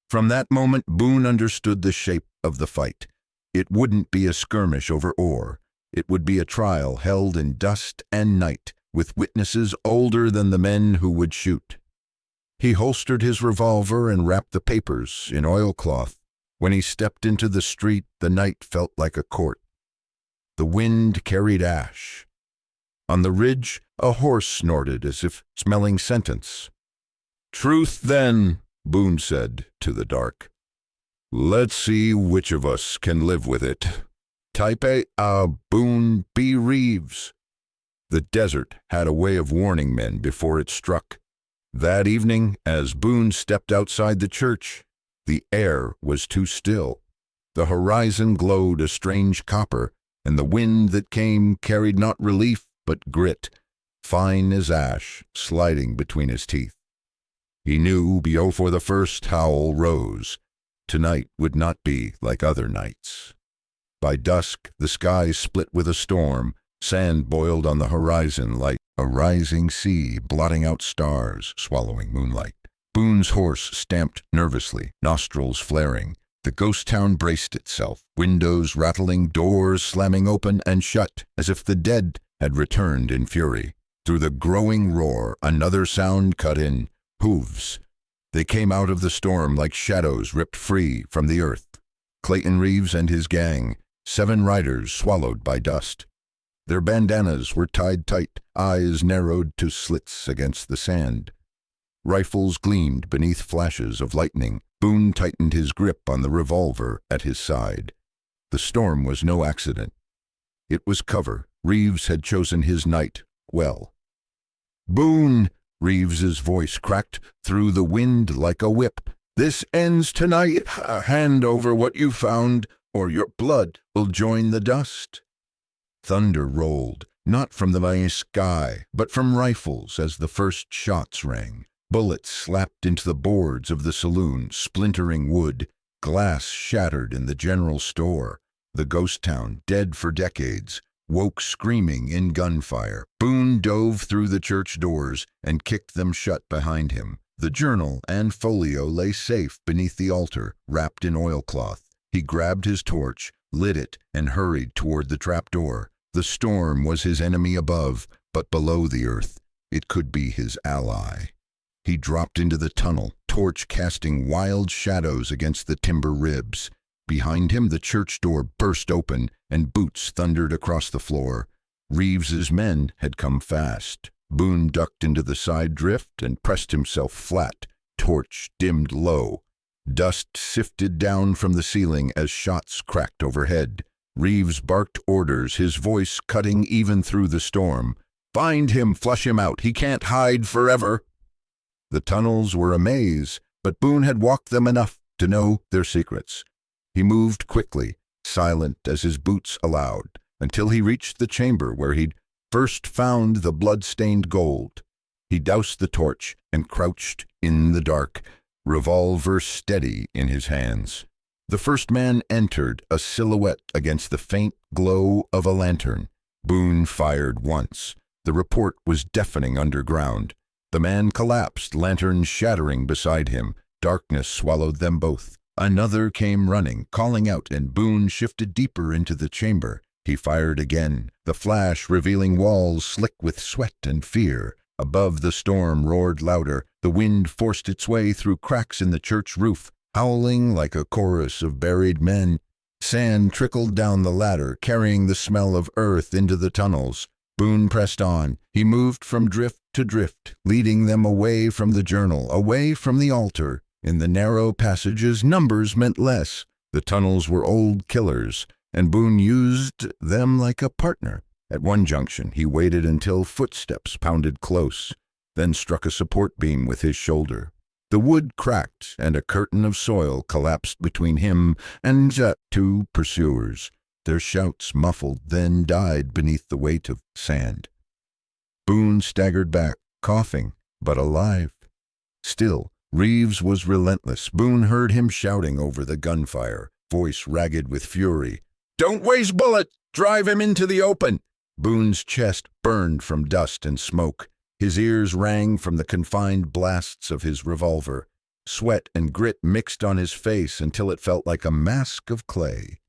From that moment, Boone understood the shape of the fight. It wouldn't be a skirmish over ore. It would be a trial held in dust and night, with witnesses older than the men who would shoot. He holstered his revolver and wrapped the papers in oilcloth. When he stepped into the street, the night felt like a court. The wind carried ash. On the ridge, a horse snorted as if smelling sentence. Truth, then, Boone said to the dark. Let's see which of us can live with it. Type A, Boone B. Reeves. The desert had a way of warning men before it struck. That evening, as Boone stepped outside the church, the air was too still. The horizon glowed a strange copper, and the wind that came carried not relief but grit, fine as ash, sliding between his teeth. He knew before the first howl rose. Tonight would not be like other nights. By dusk, the sky split with a storm. Sand boiled on the horizon like a rising sea, blotting out stars, swallowing moonlight. Boone's horse stamped nervously, nostrils flaring. The ghost town braced itself, windows rattling, doors slamming open and shut, as if the dead had returned in fury. Through the growing roar, another sound cut in. Hooves. They came out of the storm like shadows ripped free from the earth. Clayton Reeves and his gang, 7 riders swallowed by dust. Their bandanas were tied tight, eyes narrowed to slits against the sand. Rifles gleamed beneath flashes of lightning. Boone tightened his grip on the revolver at his side. The storm was no accident. It was cover, Reeves had chosen his night well. "Boone!" Reeves's voice cracked through the wind like a whip. "This ends tonight. Hand over what you found, or your blood will join the dust." Thunder rolled, not from the night sky, but from rifles as the first shots rang. Bullets slapped into the boards of the saloon, splintering wood. Glass shattered in the general store. The ghost town, dead for decades, woke screaming in gunfire. Boone dove through the church doors and kicked them shut behind him. The journal and folio lay safe beneath the altar, wrapped in oilcloth. He grabbed his torch, lit it, and hurried toward the trapdoor. The storm was his enemy above, but below the earth, it could be his ally. He dropped into the tunnel, torch casting wild shadows against the timber ribs. Behind him, the church door burst open, and boots thundered across the floor. Reeves's men had come fast. Boone ducked into the side drift and pressed himself flat, torch dimmed low. Dust sifted down from the ceiling as shots cracked overhead. Reeves barked orders, his voice cutting even through the storm. "Find him, flush him out, he can't hide forever." The tunnels were a maze, but Boone had walked them enough to know their secrets. He moved quickly, silent as his boots allowed, until he reached the chamber where he'd first found the blood-stained gold. He doused the torch and crouched in the dark, revolver steady in his hands. The first man entered, a silhouette against the faint glow of a lantern. Boone fired once. The report was deafening underground. The man collapsed, lantern shattering beside him. Darkness swallowed them both. Another came running, calling out, and Boone shifted deeper into the chamber. He fired again, the flash revealing walls slick with sweat and fear. Above, the storm roared louder. The wind forced its way through cracks in the church roof, howling like a chorus of buried men. Sand trickled down the ladder, carrying the smell of earth into the tunnels. Boone pressed on. He moved from drift to drift, leading them away from the journal, away from the altar. In the narrow passages, numbers meant less. The tunnels were old killers, and Boone used them like a partner. At one junction, he waited until footsteps pounded close, then struck a support beam with his shoulder. The wood cracked, and a curtain of soil collapsed between him and two pursuers. Their shouts muffled, then died beneath the weight of sand. Boone staggered back, coughing, but alive. Still, Reeves was relentless. Boone heard him shouting over the gunfire, voice ragged with fury. "Don't waste bullets! Drive him into the open!" Boone's chest burned from dust and smoke. His ears rang from the confined blasts of his revolver. Sweat and grit mixed on his face until it felt like a mask of clay.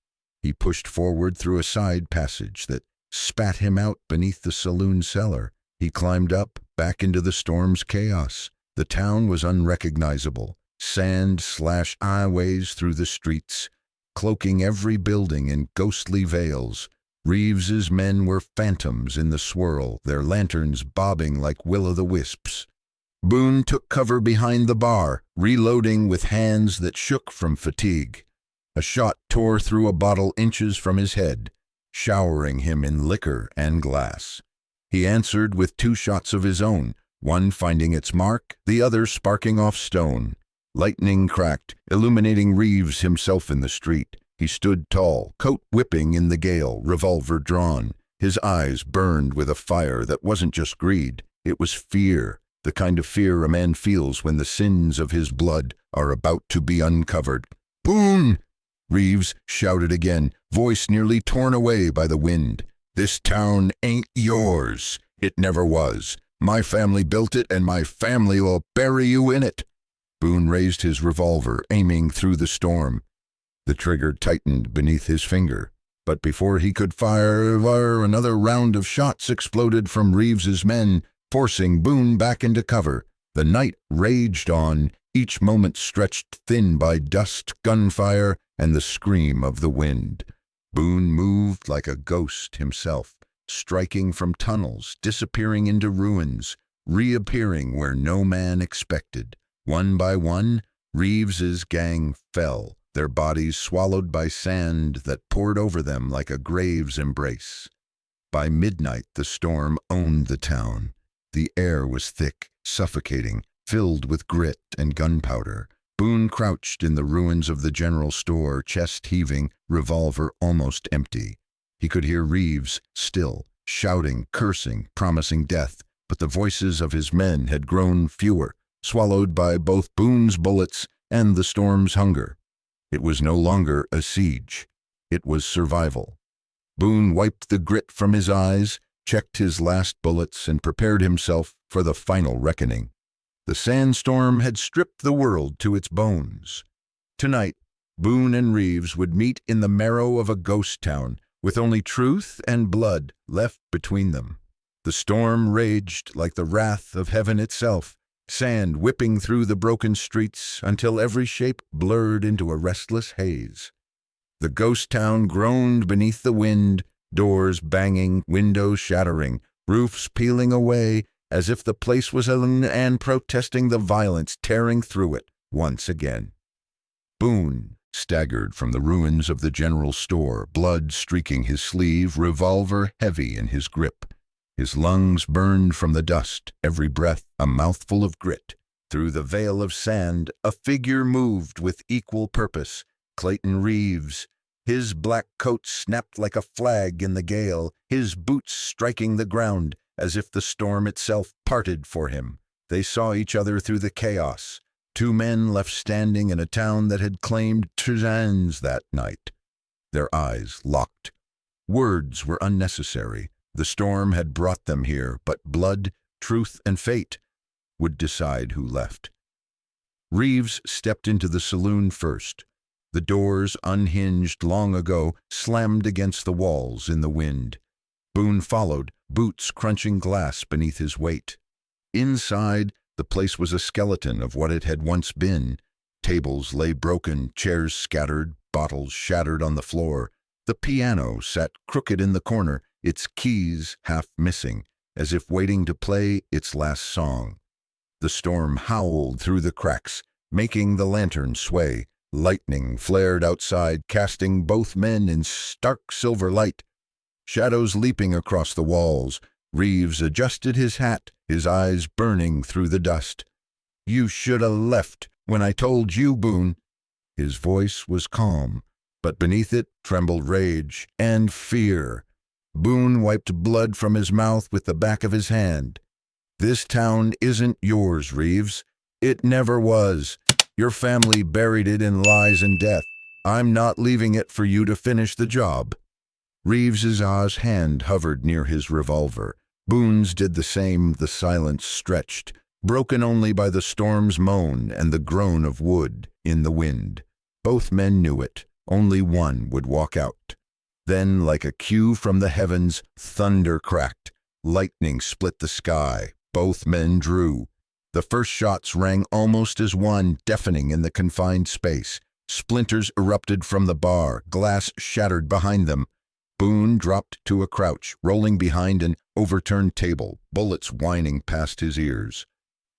He pushed forward through a side passage that spat him out beneath the saloon cellar. He climbed up, back into the storm's chaos. The town was unrecognizable. Sand slashed highways through the streets, cloaking every building in ghostly veils. Reeves's men were phantoms in the swirl, their lanterns bobbing like will-o'-the-wisps. Boone took cover behind the bar, reloading with hands that shook from fatigue. A shot tore through a bottle inches from his head, showering him in liquor and glass. He answered with 2 shots of his own, one finding its mark, the other sparking off stone. Lightning cracked, illuminating Reeves himself in the street. He stood tall, coat whipping in the gale, revolver drawn. His eyes burned with a fire that wasn't just greed, it was fear, the kind of fear a man feels when the sins of his blood are about to be uncovered. "Boone!" Reeves shouted again, voice nearly torn away by the wind. "This town ain't yours. It never was. My family built it, and my family will bury you in it." Boone raised his revolver, aiming through the storm. The trigger tightened beneath his finger, but before he could fire, another round of shots exploded from Reeves's men, forcing Boone back into cover. The night raged on, each moment stretched thin by dust, gunfire, and the scream of the wind. Boone moved like a ghost himself, striking from tunnels, disappearing into ruins, reappearing where no man expected. One by one, Reeves's gang fell, their bodies swallowed by sand that poured over them like a grave's embrace. By midnight, the storm owned the town. The air was thick, suffocating, filled with grit and gunpowder. Boone crouched in the ruins of the general store, chest heaving, revolver almost empty. He could hear Reeves, still, shouting, cursing, promising death, but the voices of his men had grown fewer, swallowed by both Boone's bullets and the storm's hunger. It was no longer a siege. It was survival. Boone wiped the grit from his eyes, checked his last bullets, and prepared himself for the final reckoning. The sandstorm had stripped the world to its bones. Tonight, Boone and Reeves would meet in the marrow of a ghost town, with only truth and blood left between them. The storm raged like the wrath of heaven itself, sand whipping through the broken streets until every shape blurred into a restless haze. The ghost town groaned beneath the wind, doors banging, windows shattering, roofs peeling away, as if the place was alone and protesting the violence tearing through it once again. Boone staggered from the ruins of the general store, blood streaking his sleeve, revolver heavy in his grip. His lungs burned from the dust, every breath a mouthful of grit. Through the veil of sand, a figure moved with equal purpose. Clayton Reeves. His black coat snapped like a flag in the gale, his boots striking the ground, as if the storm itself parted for him. They saw each other through the chaos. Two men left standing in a town that had claimed Tuzans that night. Their eyes locked. Words were unnecessary. The storm had brought them here, but blood, truth, and fate would decide who left. Reeves stepped into the saloon first. The doors, unhinged long ago, slammed against the walls in the wind. Boone followed, boots crunching glass beneath his weight. Inside, the place was a skeleton of what it had once been. Tables lay broken, chairs scattered, bottles shattered on the floor. The piano sat crooked in the corner, its keys half missing, as if waiting to play its last song. The storm howled through the cracks, making the lantern sway. Lightning flared outside, casting both men in stark silver light. Shadows leaping across the walls. Reeves adjusted his hat, his eyes burning through the dust. "You should 'a' left when I told you, Boone." His voice was calm, but beneath it trembled rage and fear. Boone wiped blood from his mouth with the back of his hand. "This town isn't yours, Reeves. It never was. Your family buried it in lies and death. I'm not leaving it for you to finish the job." Reeves's hand hovered near his revolver. Boone's did the same. The silence stretched, broken only by the storm's moan and the groan of wood in the wind. Both men knew it. Only one would walk out. Then, like a cue from the heavens, thunder cracked. Lightning split the sky. Both men drew. The first shots rang almost as one, deafening in the confined space. Splinters erupted from the bar, glass shattered behind them. Boone dropped to a crouch, rolling behind an overturned table, bullets whining past his ears.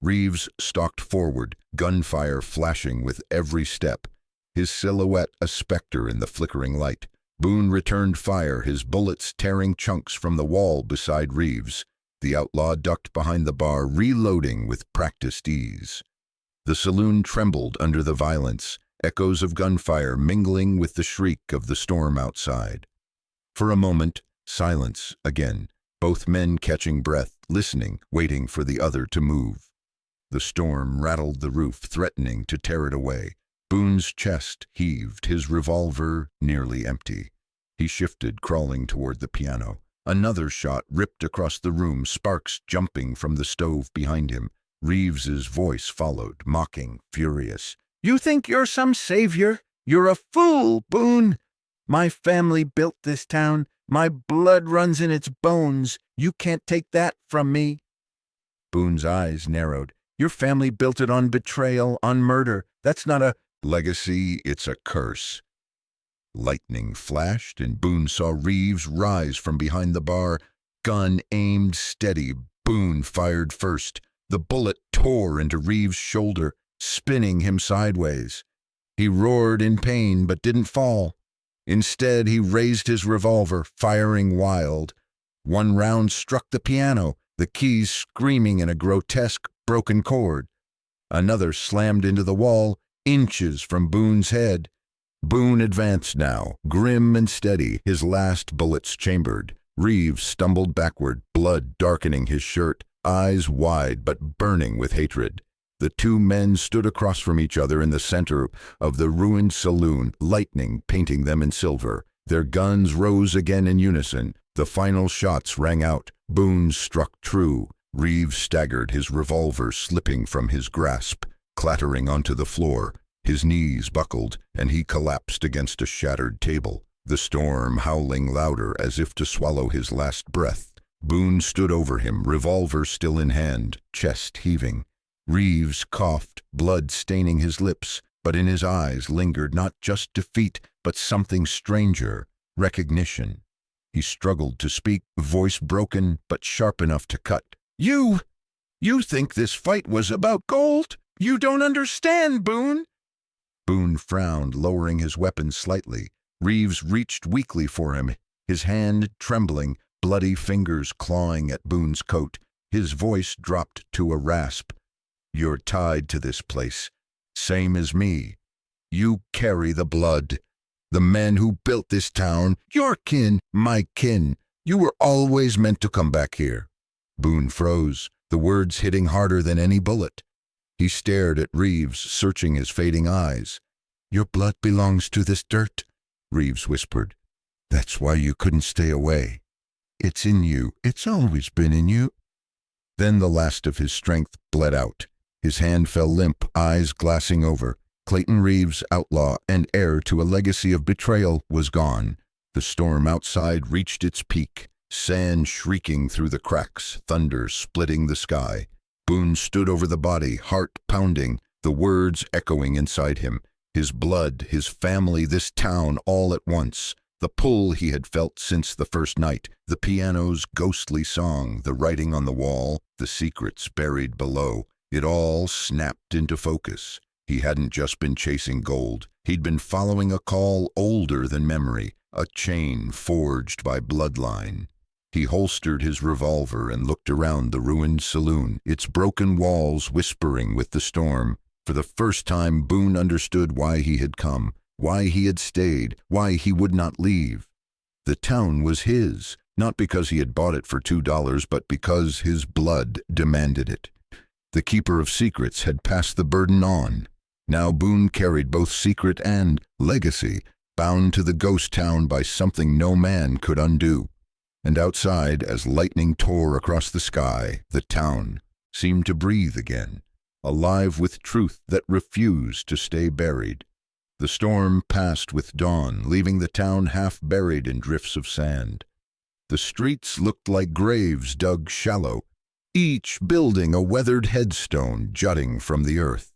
Reeves stalked forward, gunfire flashing with every step, his silhouette a specter in the flickering light. Boone returned fire, his bullets tearing chunks from the wall beside Reeves. The outlaw ducked behind the bar, reloading with practiced ease. The saloon trembled under the violence, echoes of gunfire mingling with the shriek of the storm outside. For a moment, silence again, both men catching breath, listening, waiting for the other to move. The storm rattled the roof, threatening to tear it away. Boone's chest heaved, his revolver nearly empty. He shifted, crawling toward the piano. Another shot ripped across the room, sparks jumping from the stove behind him. Reeves's voice followed, mocking, furious. "You think you're some savior? You're a fool, Boone! My family built this town. My blood runs in its bones. You can't take that from me." Boone's eyes narrowed. "Your family built it on betrayal, on murder. That's not a legacy, it's a curse." Lightning flashed, and Boone saw Reeves rise from behind the bar. Gun aimed steady, Boone fired first. The bullet tore into Reeves' shoulder, spinning him sideways. He roared in pain, but didn't fall. Instead, he raised his revolver, firing wild. One round struck the piano, the keys screaming in a grotesque, broken chord. Another slammed into the wall, inches from Boone's head. Boone advanced now, grim and steady, his last bullets chambered. Reeves stumbled backward, blood darkening his shirt, eyes wide but burning with hatred. The two men stood across from each other in the center of the ruined saloon, lightning painting them in silver. Their guns rose again in unison. The final shots rang out. Boone struck true. Reeves staggered, his revolver slipping from his grasp, clattering onto the floor. His knees buckled, and he collapsed against a shattered table, the storm howling louder as if to swallow his last breath. Boone stood over him, revolver still in hand, chest heaving. Reeves coughed, blood staining his lips, but in his eyes lingered not just defeat, but something stranger, recognition. He struggled to speak, voice broken but sharp enough to cut. You think this fight was about gold? You don't understand, Boone." Boone frowned, lowering his weapon slightly. Reeves reached weakly for him, his hand trembling, bloody fingers clawing at Boone's coat. His voice dropped to a rasp. "You're tied to this place, same as me. You carry the blood. The men who built this town, your kin, my kin. You were always meant to come back here." Boone froze, the words hitting harder than any bullet. He stared at Reeves, searching his fading eyes. "Your blood belongs to this dirt," Reeves whispered. "That's why you couldn't stay away. It's in you. It's always been in you." Then the last of his strength bled out. His hand fell limp, eyes glassing over. Clayton Reeves, outlaw and heir to a legacy of betrayal, was gone. The storm outside reached its peak, sand shrieking through the cracks, thunder splitting the sky. Boone stood over the body, heart pounding, the words echoing inside him. His blood, his family, this town, all at once. The pull he had felt since the first night, the piano's ghostly song, the writing on the wall, the secrets buried below. It all snapped into focus. He hadn't just been chasing gold. He'd been following a call older than memory, a chain forged by bloodline. He holstered his revolver and looked around the ruined saloon, its broken walls whispering with the storm. For the first time, Boone understood why he had come, why he had stayed, why he would not leave. The town was his, not because he had bought it for $2, but because his blood demanded it. The keeper of secrets had passed the burden on. Now Boone carried both secret and legacy, bound to the ghost town by something no man could undo. And outside, as lightning tore across the sky, the town seemed to breathe again, alive with truth that refused to stay buried. The storm passed with dawn, leaving the town half buried in drifts of sand. The streets looked like graves dug shallow, each building a weathered headstone jutting from the earth.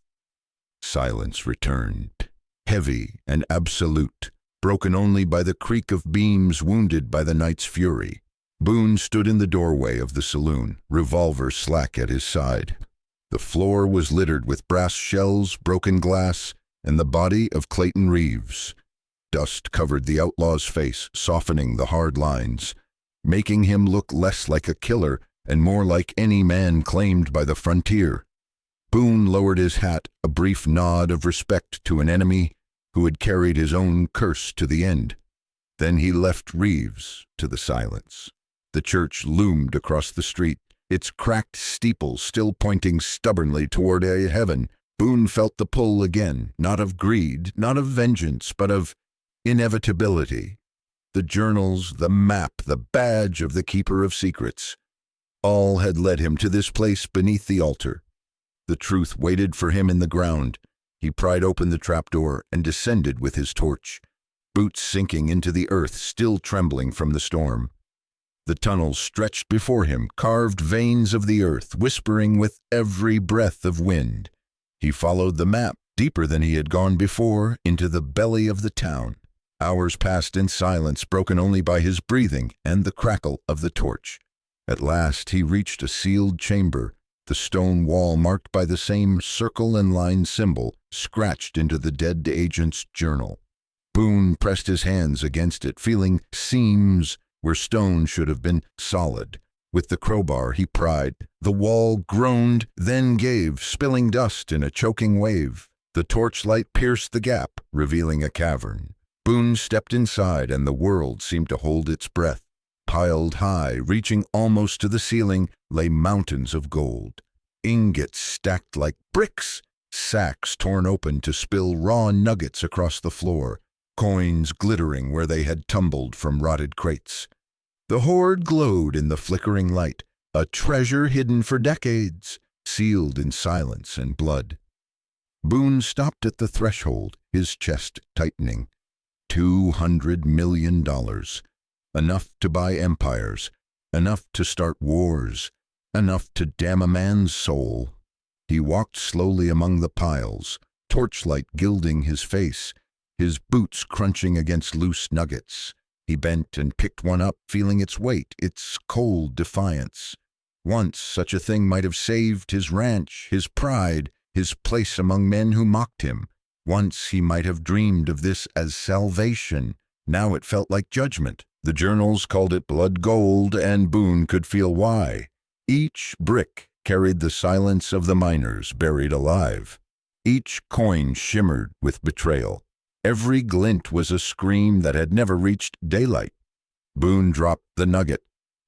Silence returned, heavy and absolute, broken only by the creak of beams wounded by the night's fury. Boone stood in the doorway of the saloon, revolver slack at his side. The floor was littered with brass shells, broken glass, and the body of Clayton Reeves. Dust covered the outlaw's face, softening the hard lines, making him look less like a killer and more like any man claimed by the frontier. Boone lowered his hat, a brief nod of respect to an enemy who had carried his own curse to the end. Then he left Reeves to the silence. The church loomed across the street, its cracked steeple still pointing stubbornly toward a heaven. Boone felt the pull again, not of greed, not of vengeance, but of inevitability. The journals, the map, the badge of the keeper of secrets, all had led him to this place beneath the altar. The truth waited for him in the ground. He pried open the trapdoor and descended with his torch, boots sinking into the earth, still trembling from the storm. The tunnels stretched before him, carved veins of the earth, whispering with every breath of wind. He followed the map, deeper than he had gone before, into the belly of the town. Hours passed in silence, broken only by his breathing and the crackle of the torch. At last he reached a sealed chamber, the stone wall marked by the same circle and line symbol, scratched into the dead agent's journal. Boone pressed his hands against it, feeling seams where stone should have been solid. With the crowbar he pried. The wall groaned, then gave, spilling dust in a choking wave. The torchlight pierced the gap, revealing a cavern. Boone stepped inside, and the world seemed to hold its breath. Piled high, reaching almost to the ceiling, lay mountains of gold. Ingots stacked like bricks, sacks torn open to spill raw nuggets across the floor, coins glittering where they had tumbled from rotted crates. The hoard glowed in the flickering light, a treasure hidden for decades, sealed in silence and blood. Boone stopped at the threshold, his chest tightening. $200 million. Enough to buy empires, enough to start wars, enough to damn a man's soul. He walked slowly among the piles, torchlight gilding his face, his boots crunching against loose nuggets. He bent and picked one up, feeling its weight, its cold defiance. Once such a thing might have saved his ranch, his pride, his place among men who mocked him. Once he might have dreamed of this as salvation. Now it felt like judgment. The journals called it blood gold, and Boone could feel why. Each brick carried the silence of the miners buried alive. Each coin shimmered with betrayal. Every glint was a scream that had never reached daylight. Boone dropped the nugget.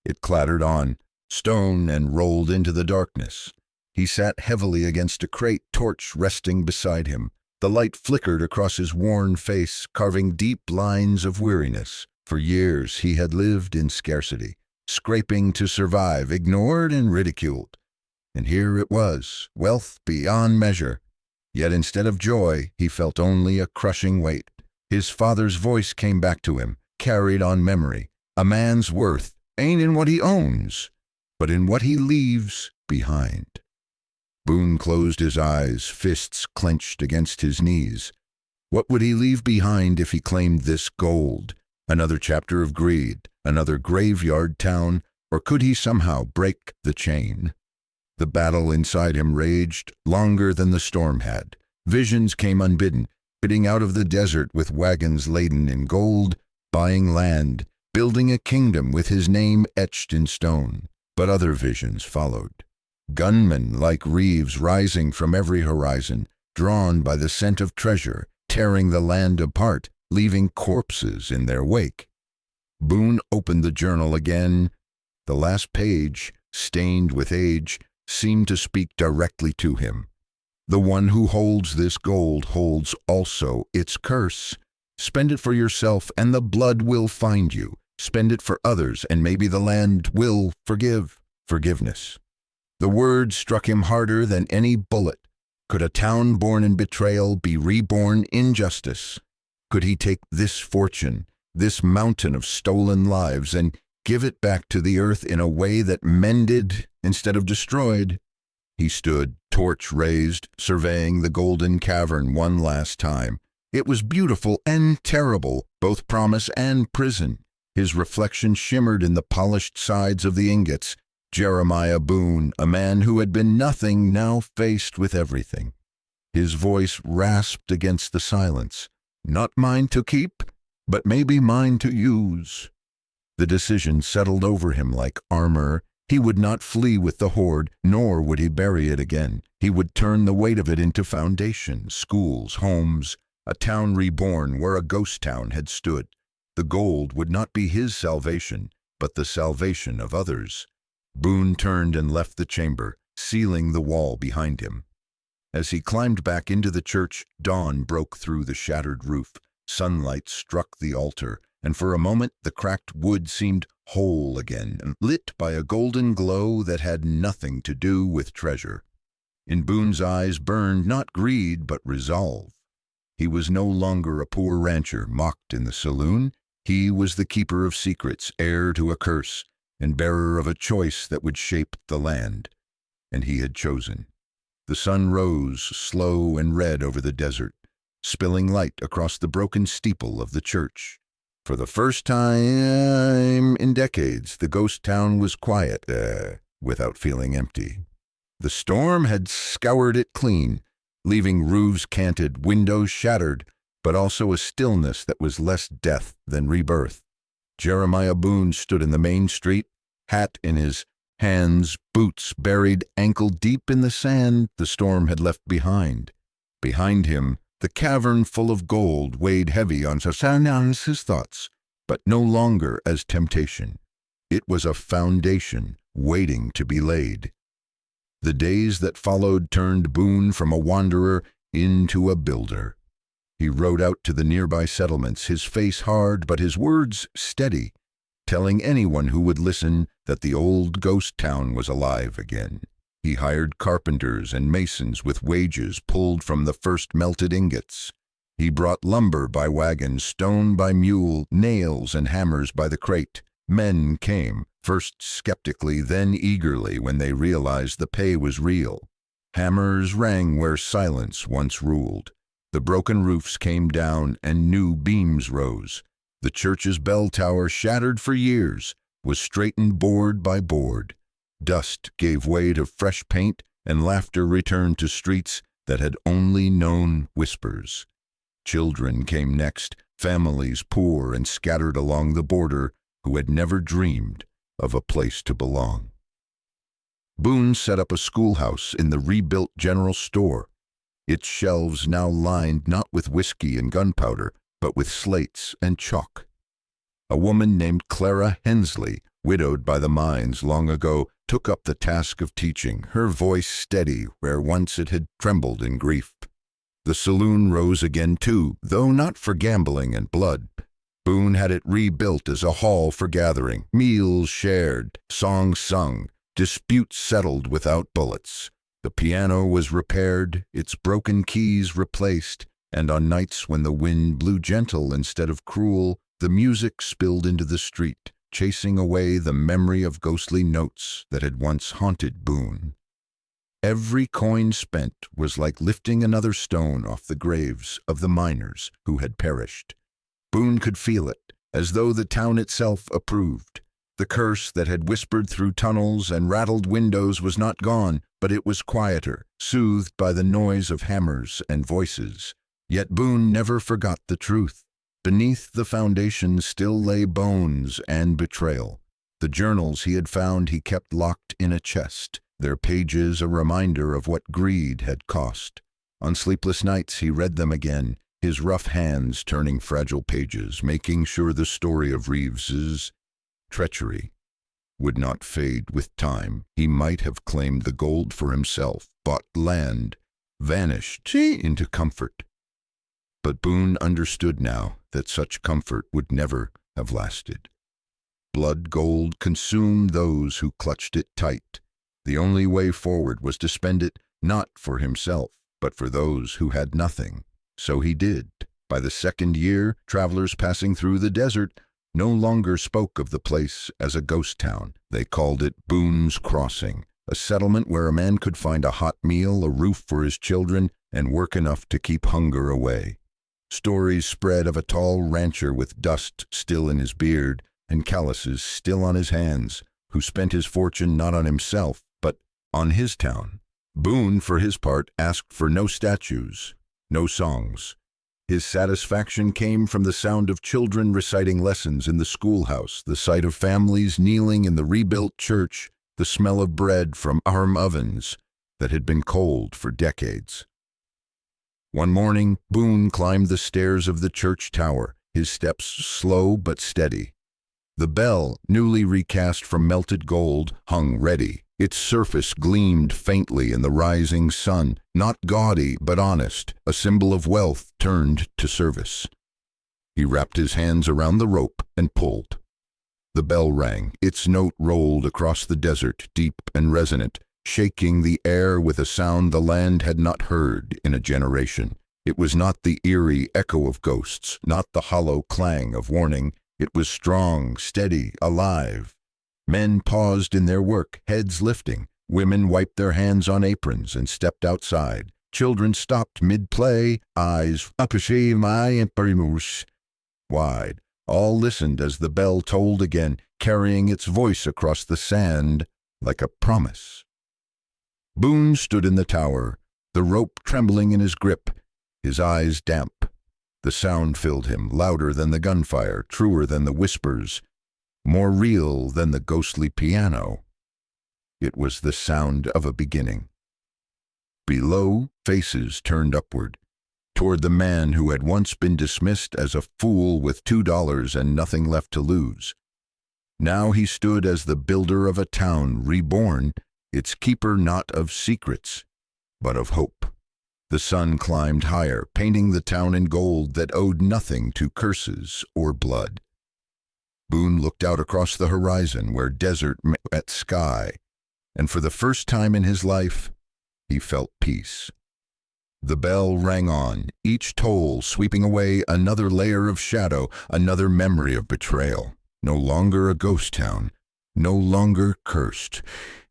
It clattered on stone and rolled into the darkness. He sat heavily against a crate, torch resting beside him. The light flickered across his worn face, carving deep lines of weariness. For years he had lived in scarcity, scraping to survive, ignored and ridiculed. And here it was, wealth beyond measure. Yet instead of joy, he felt only a crushing weight. His father's voice came back to him, carried on memory. A man's worth ain't in what he owns, but in what he leaves behind. Boone closed his eyes, fists clenched against his knees. What would he leave behind if he claimed this gold? Another chapter of greed, another graveyard town, or could he somehow break the chain? The battle inside him raged longer than the storm had. Visions came unbidden, pitting out of the desert with wagons laden in gold, buying land, building a kingdom with his name etched in stone. But other visions followed. Gunmen like Reeves rising from every horizon, drawn by the scent of treasure, tearing the land apart, leaving corpses in their wake. Boone opened the journal again. The last page, stained with age, seemed to speak directly to him. The one who holds this gold holds also its curse. Spend it for yourself and the blood will find you. Spend it for others and maybe the land will forgive. Forgiveness. The word struck him harder than any bullet. Could a town born in betrayal be reborn in justice? Could he take this fortune, this mountain of stolen lives, and give it back to the earth in a way that mended instead of destroyed? He stood, torch raised, surveying the golden cavern one last time. It was beautiful and terrible, both promise and prison. His reflection shimmered in the polished sides of the ingots. Jeremiah Boone, a man who had been nothing, now faced with everything. His voice rasped against the silence. Not mine to keep, but maybe mine to use. The decision settled over him like armor. He would not flee with the hoard, nor would he bury it again. He would turn the weight of it into foundations, schools, homes, a town reborn where a ghost town had stood. The gold would not be his salvation, but the salvation of others. Boone turned and left the chamber, sealing the wall behind him. As he climbed back into the church, dawn broke through the shattered roof. Sunlight struck the altar, and for a moment the cracked wood seemed whole again, lit by a golden glow that had nothing to do with treasure. In Boone's eyes burned not greed but resolve. He was no longer a poor rancher mocked in the saloon. He was the keeper of secrets, heir to a curse, and bearer of a choice that would shape the land. And he had chosen. The sun rose, slow and red over the desert, spilling light across the broken steeple of the church. For the first time in decades, the ghost town was quiet, without feeling empty. The storm had scoured it clean, leaving roofs canted, windows shattered, but also a stillness that was less death than rebirth. Jeremiah Boone stood in the main street, hat in his hands, boots buried ankle-deep in the sand the storm had left behind. Behind him, the cavern full of gold weighed heavy on his thoughts, but no longer as temptation. It was a foundation waiting to be laid. The days that followed turned Boone from a wanderer into a builder. He rode out to the nearby settlements, his face hard but his words steady, telling anyone who would listen that the old ghost town was alive again. He hired carpenters and masons with wages pulled from the first melted ingots. He brought lumber by wagon, stone by mule, nails and hammers by the crate. Men came, first skeptically, then eagerly when they realized the pay was real. Hammers rang where silence once ruled. The broken roofs came down and new beams rose. The church's bell tower, shattered for years, was straightened board by board. Dust gave way to fresh paint, and laughter returned to streets that had only known whispers. Children came next, families poor and scattered along the border who had never dreamed of a place to belong. Boone set up a schoolhouse in the rebuilt general store, its shelves now lined not with whiskey and gunpowder, but with slates and chalk. A woman named Clara Hensley, widowed by the mines long ago, took up the task of teaching, her voice steady where once it had trembled in grief. The saloon rose again too, though not for gambling and blood. Boone had it rebuilt as a hall for gathering, meals shared, songs sung, disputes settled without bullets. The piano was repaired, its broken keys replaced, and on nights when the wind blew gentle instead of cruel, the music spilled into the street, chasing away the memory of ghostly notes that had once haunted Boone. Every coin spent was like lifting another stone off the graves of the miners who had perished. Boone could feel it, as though the town itself approved. The curse that had whispered through tunnels and rattled windows was not gone, but it was quieter, soothed by the noise of hammers and voices. Yet Boone never forgot the truth. Beneath the foundation still lay bones and betrayal. The journals he had found he kept locked in a chest, their pages a reminder of what greed had cost. On sleepless nights he read them again, his rough hands turning fragile pages, making sure the story of Reeves's treachery would not fade with time. He might have claimed the gold for himself, bought land, vanished into comfort. But Boone understood now that such comfort would never have lasted. Blood gold consumed those who clutched it tight. The only way forward was to spend it not for himself, but for those who had nothing. So he did. By the second year, travelers passing through the desert no longer spoke of the place as a ghost town. They called it Boone's Crossing, a settlement where a man could find a hot meal, a roof for his children, and work enough to keep hunger away. Stories spread of a tall rancher with dust still in his beard and calluses still on his hands, who spent his fortune not on himself, but on his town. Boone, for his part, asked for no statues, no songs. His satisfaction came from the sound of children reciting lessons in the schoolhouse, the sight of families kneeling in the rebuilt church, the smell of bread from arm ovens that had been cold for decades. One morning, Boone climbed the stairs of the church tower, his steps slow but steady. The bell, newly recast from melted gold, hung ready. Its surface gleamed faintly in the rising sun, not gaudy but honest, a symbol of wealth turned to service. He wrapped his hands around the rope and pulled. The bell rang. Its note rolled across the desert, deep and resonant, shaking the air with a sound the land had not heard in a generation. It was not the eerie echo of ghosts, not the hollow clang of warning. It was strong, steady, alive. Men paused in their work, heads lifting. Women wiped their hands on aprons and stepped outside. Children stopped mid-play, eyes wide. All listened as the bell tolled again, carrying its voice across the sand like a promise. Boone stood in the tower, the rope trembling in his grip, his eyes damp. The sound filled him, louder than the gunfire, truer than the whispers. more real than the ghostly piano. It was the sound of a beginning. Below, faces turned upward, toward the man who had once been dismissed as a fool with $2 and nothing left to lose. Now he stood as the builder of a town reborn, its keeper not of secrets, but of hope. The sun climbed higher, painting the town in gold that owed nothing to curses or blood. Boone looked out across the horizon where desert met sky, and for the first time in his life, he felt peace. The bell rang on, each toll sweeping away another layer of shadow, another memory of betrayal. No longer a ghost town, no longer cursed.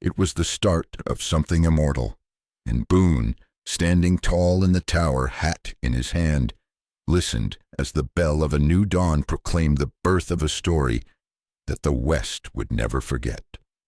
It was the start of something immortal. And Boone, standing tall in the tower, hat in his hand, listened as the bell of a new dawn proclaimed the birth of a story that the West would never forget.